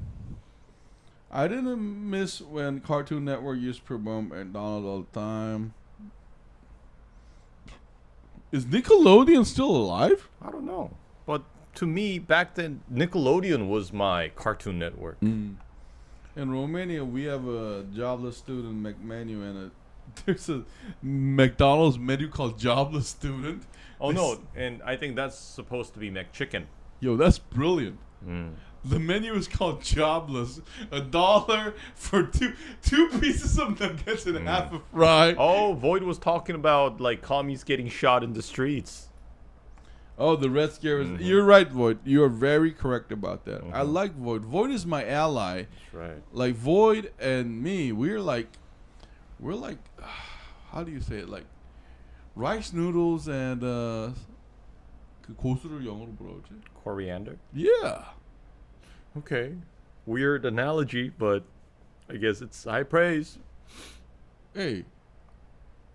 I didn't miss when Cartoon Network used to promote McDonald all the time. Is Nickelodeon still alive? I don't know. But to me, back then, Nickelodeon was my Cartoon Network. In Romania, we have a jobless student menu, and there's a McDonald's menu called Jobless Student. Oh, no. And I think that's supposed to be McChicken. Yo, that's brilliant. The menu is called Jobless. $1 for two pieces of nuggets and half a fry. Oh, Void was talking about like commies getting shot in the streets. Oh, the Red Scare is... You're right, Void. You're very correct about that. I like Void. Void is my ally. That's right. Like, Void and me, we're like... How do you say it? Like, rice noodles and... 고수를 영어로 뭐라고 하지? Coriander? Yeah. Okay. Weird analogy, but I guess it's high praise. Hey,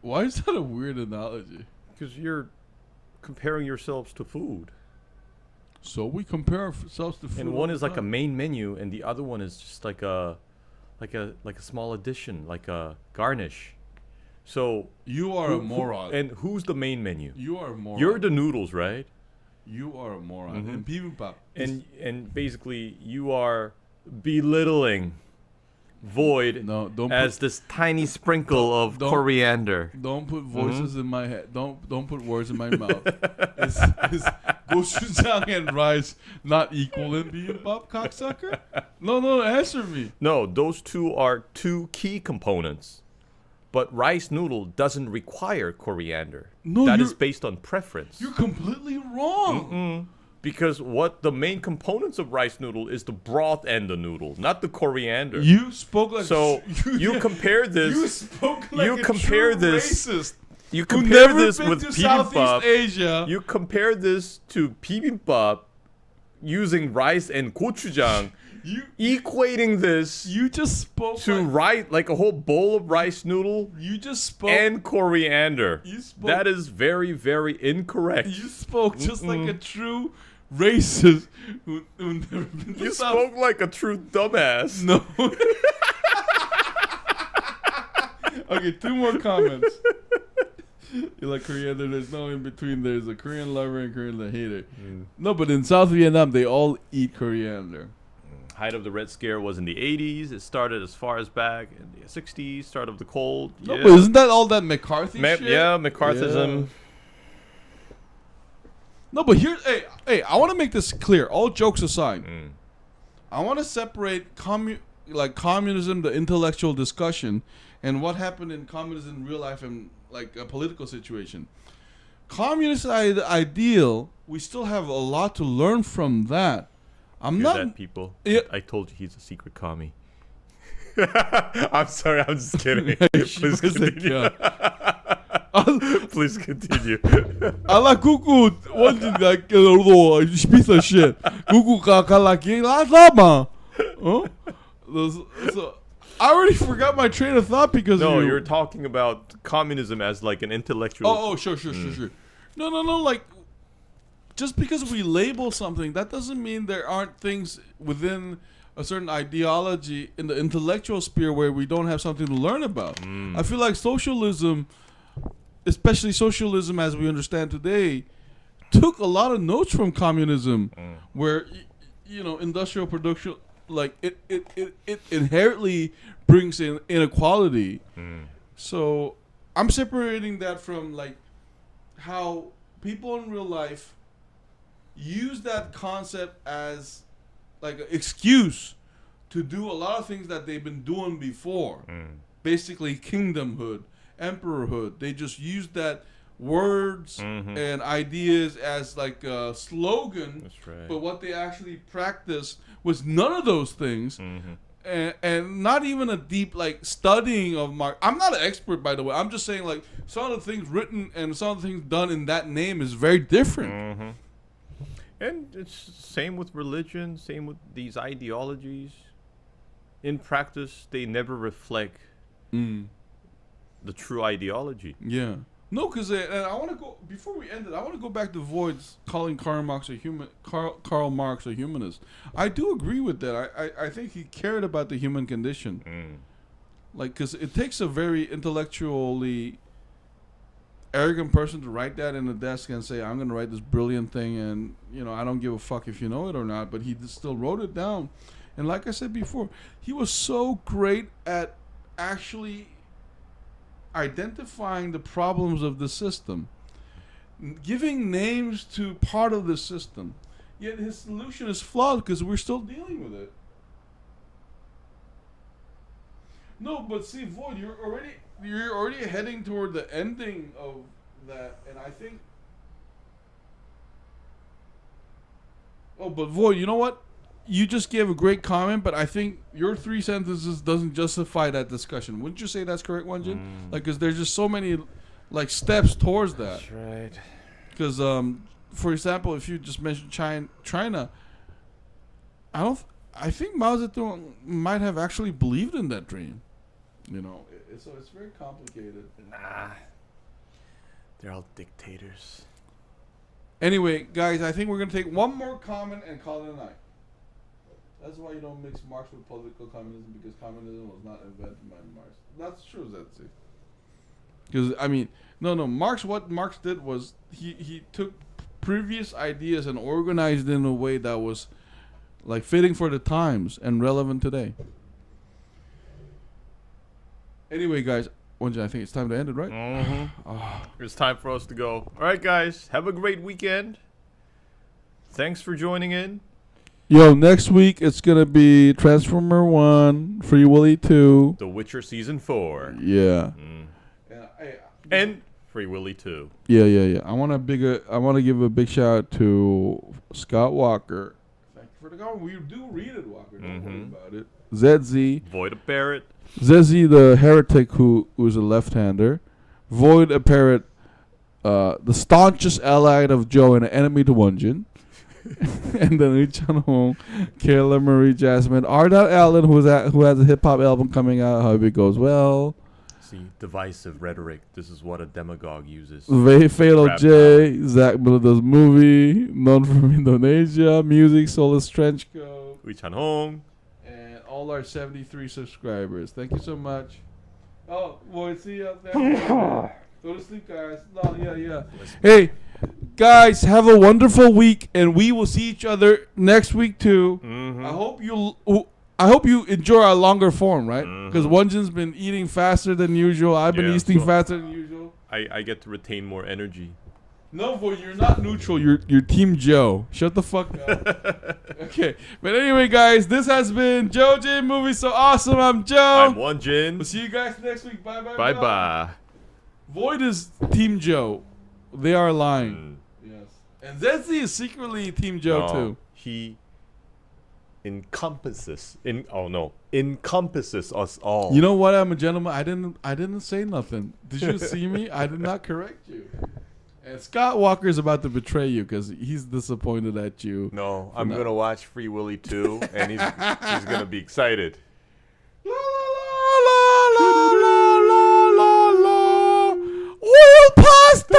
why is that a weird analogy? Because you're comparing yourselves to food. So we compare ourselves to food. And one is like a main menu, and the other one is just like a small addition, like a garnish. So you are a moron. And who's the main menu? You are a moron. You're the noodles, right? You are a moron. And Bebop. And basically you are belittling Void as this tiny sprinkle of coriander. Don't put voices in my head. Don't put words in my mouth. Is gochujang and rice not equal in Bebop, cocksucker? No, answer me. No, those two are two key components. But rice noodle doesn't require coriander. No, that is based on preference. You're completely wrong. Because what the main components of rice noodle is the broth and the noodle, not the coriander. You spoke like you compare this. You spoke like you a compare true this. Racist. You compare this been with to bibimbap. Southeast Asia. You compare this to bibimbap using rice and gochujang. Equating this you just spoke to like a whole bowl of rice noodle you just spoke and coriander. You spoke, that is very, very incorrect. You spoke just like a true racist who never been to You spoke like a true dumbass. No. Okay, 2 more comments. You like coriander, there's no in between. There's a Korean lover and Korean hater. No, but in South Vietnam they all eat coriander. Height of the Red Scare was in the 80s. It started as far as back in the 60s. Start of the cold. No, but isn't that all that McCarthy shit? Yeah, McCarthyism. Yeah. No, but here, hey, I want to make this clear. All jokes aside, I want to separate communism, the intellectual discussion, and what happened in communism in real life and like a political situation. Communist ideal, we still have a lot to learn from that. That, people. Yeah. I told you he's a secret commie. I'm sorry, I'm just kidding. Please continue. Please continue. Ala kuku Won-Jin like piece of shit. Kuku kakalaki lama. So I already forgot my train of thought because you're talking about communism as like an intellectual. Oh, sure. No, like. Just because we label something, that doesn't mean there aren't things within a certain ideology in the intellectual sphere where we don't have something to learn about. I feel like socialism, especially socialism as we understand today, took a lot of notes from communism, where industrial production, like it inherently brings in inequality. So I'm separating that from like how people in real life use that concept as like an excuse to do a lot of things that they've been doing before. Basically, kingdomhood, emperorhood. They just used that words and ideas as like a slogan. That's right. But what they actually practiced was none of those things. And not even a deep like studying of Marx. I'm not an expert, by the way. I'm just saying like some of the things written and some of the things done in that name is very different. And it's same with religion, same with these ideologies. In practice, they never reflect the true ideology. Yeah. No, because I want to go before we end it. I want to go back to Void's calling Karl Marx a humanist. I do agree with that. I think he cared about the human condition, like because it takes a very intellectually arrogant person to write that in a desk and say, "I'm going to write this brilliant thing," and I don't give a fuck if you know it or not. But he still wrote it down, and like I said before, he was so great at actually identifying the problems of the system, giving names to part of the system, yet his solution is flawed because we're still dealing with it. No, but see, Void, you're already heading toward the ending of that, and I think. Oh, but Void, you know what? You just gave a great comment, but I think your 3 sentences doesn't justify that discussion. Wouldn't you say that's correct, Won-Jin? Like, because there's just so many, like, steps towards that. That's right. Because, for example, if you just mentioned China, I think Mao Zedong might have actually believed in that dream. So it's very complicated. Nah. They're all dictators. Anyway, guys, I think we're going to take one more comment and call it a night. That's why you don't mix Marx with political communism, because communism was not invented by Marx. That's true, Zetzi. Because, I mean, no, Marx, what Marx did was he took previous ideas and organized it in a way that was, like, fitting for the times and relevant today. Anyway, guys, Won-Jin, I think it's time to end it, right? It's time for us to go. All right, guys, have a great weekend. Thanks for joining in. Yo, next week it's gonna be Transformer 1, Free Willy 2, The Witcher Season 4. Yeah. And Free Willy 2. Yeah. I want to give a big shout out to Scott Walker. Thank you for the comment. We do read it, Walker. Don't worry about it. ZZ. Void a Parrot. ZZ the heretic who's a left-hander. Void a Parrot, the staunchest ally of Joe and an enemy to Won-Jin. And then Lee-Chan Hong, Kayla Marie Jasmine, R. Allen, who has a hip hop album coming out. Hope it goes well. See, divisive rhetoric. This is what a demagogue uses. Fatal J, Zach Miller does movie, known from Indonesia, music, Solace Trenchcoat, Lee-Chan Hong, and all our 73 subscribers. Thank you so much. Oh, boy, see you out there. Go to sleep, guys. No, yeah. Hey. Guys, have a wonderful week, and we will see each other next week too. I hope you enjoy our longer form, right? Because Won-Jin's been eating faster than usual. I've been eating faster than usual. I get to retain more energy. No, boy, you're not neutral. You're Team Joe. Shut the fuck up. Okay, but anyway, guys, this has been Joe J Movie So Awesome. I'm Joe. I'm Won-Jin. We'll see you guys next week. Bye. Bye. Void is Team Joe. They are lying. Yes. And Zetzi is secretly Team Joe too. He encompasses us all. You know what? I'm a gentleman. I didn't say nothing. Did you see me? I did not correct you. And Scott Walker is about to betray you because he's disappointed at you. No, I'm gonna watch Free Willy 2, and he's gonna be excited. La la la la la la la la. Oil pasta.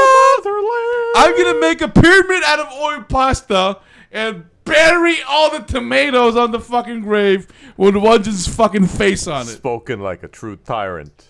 I'm gonna make a pyramid out of oil pasta and bury all the tomatoes on the fucking grave with Won-Jin's fucking face on it. Spoken like a true tyrant.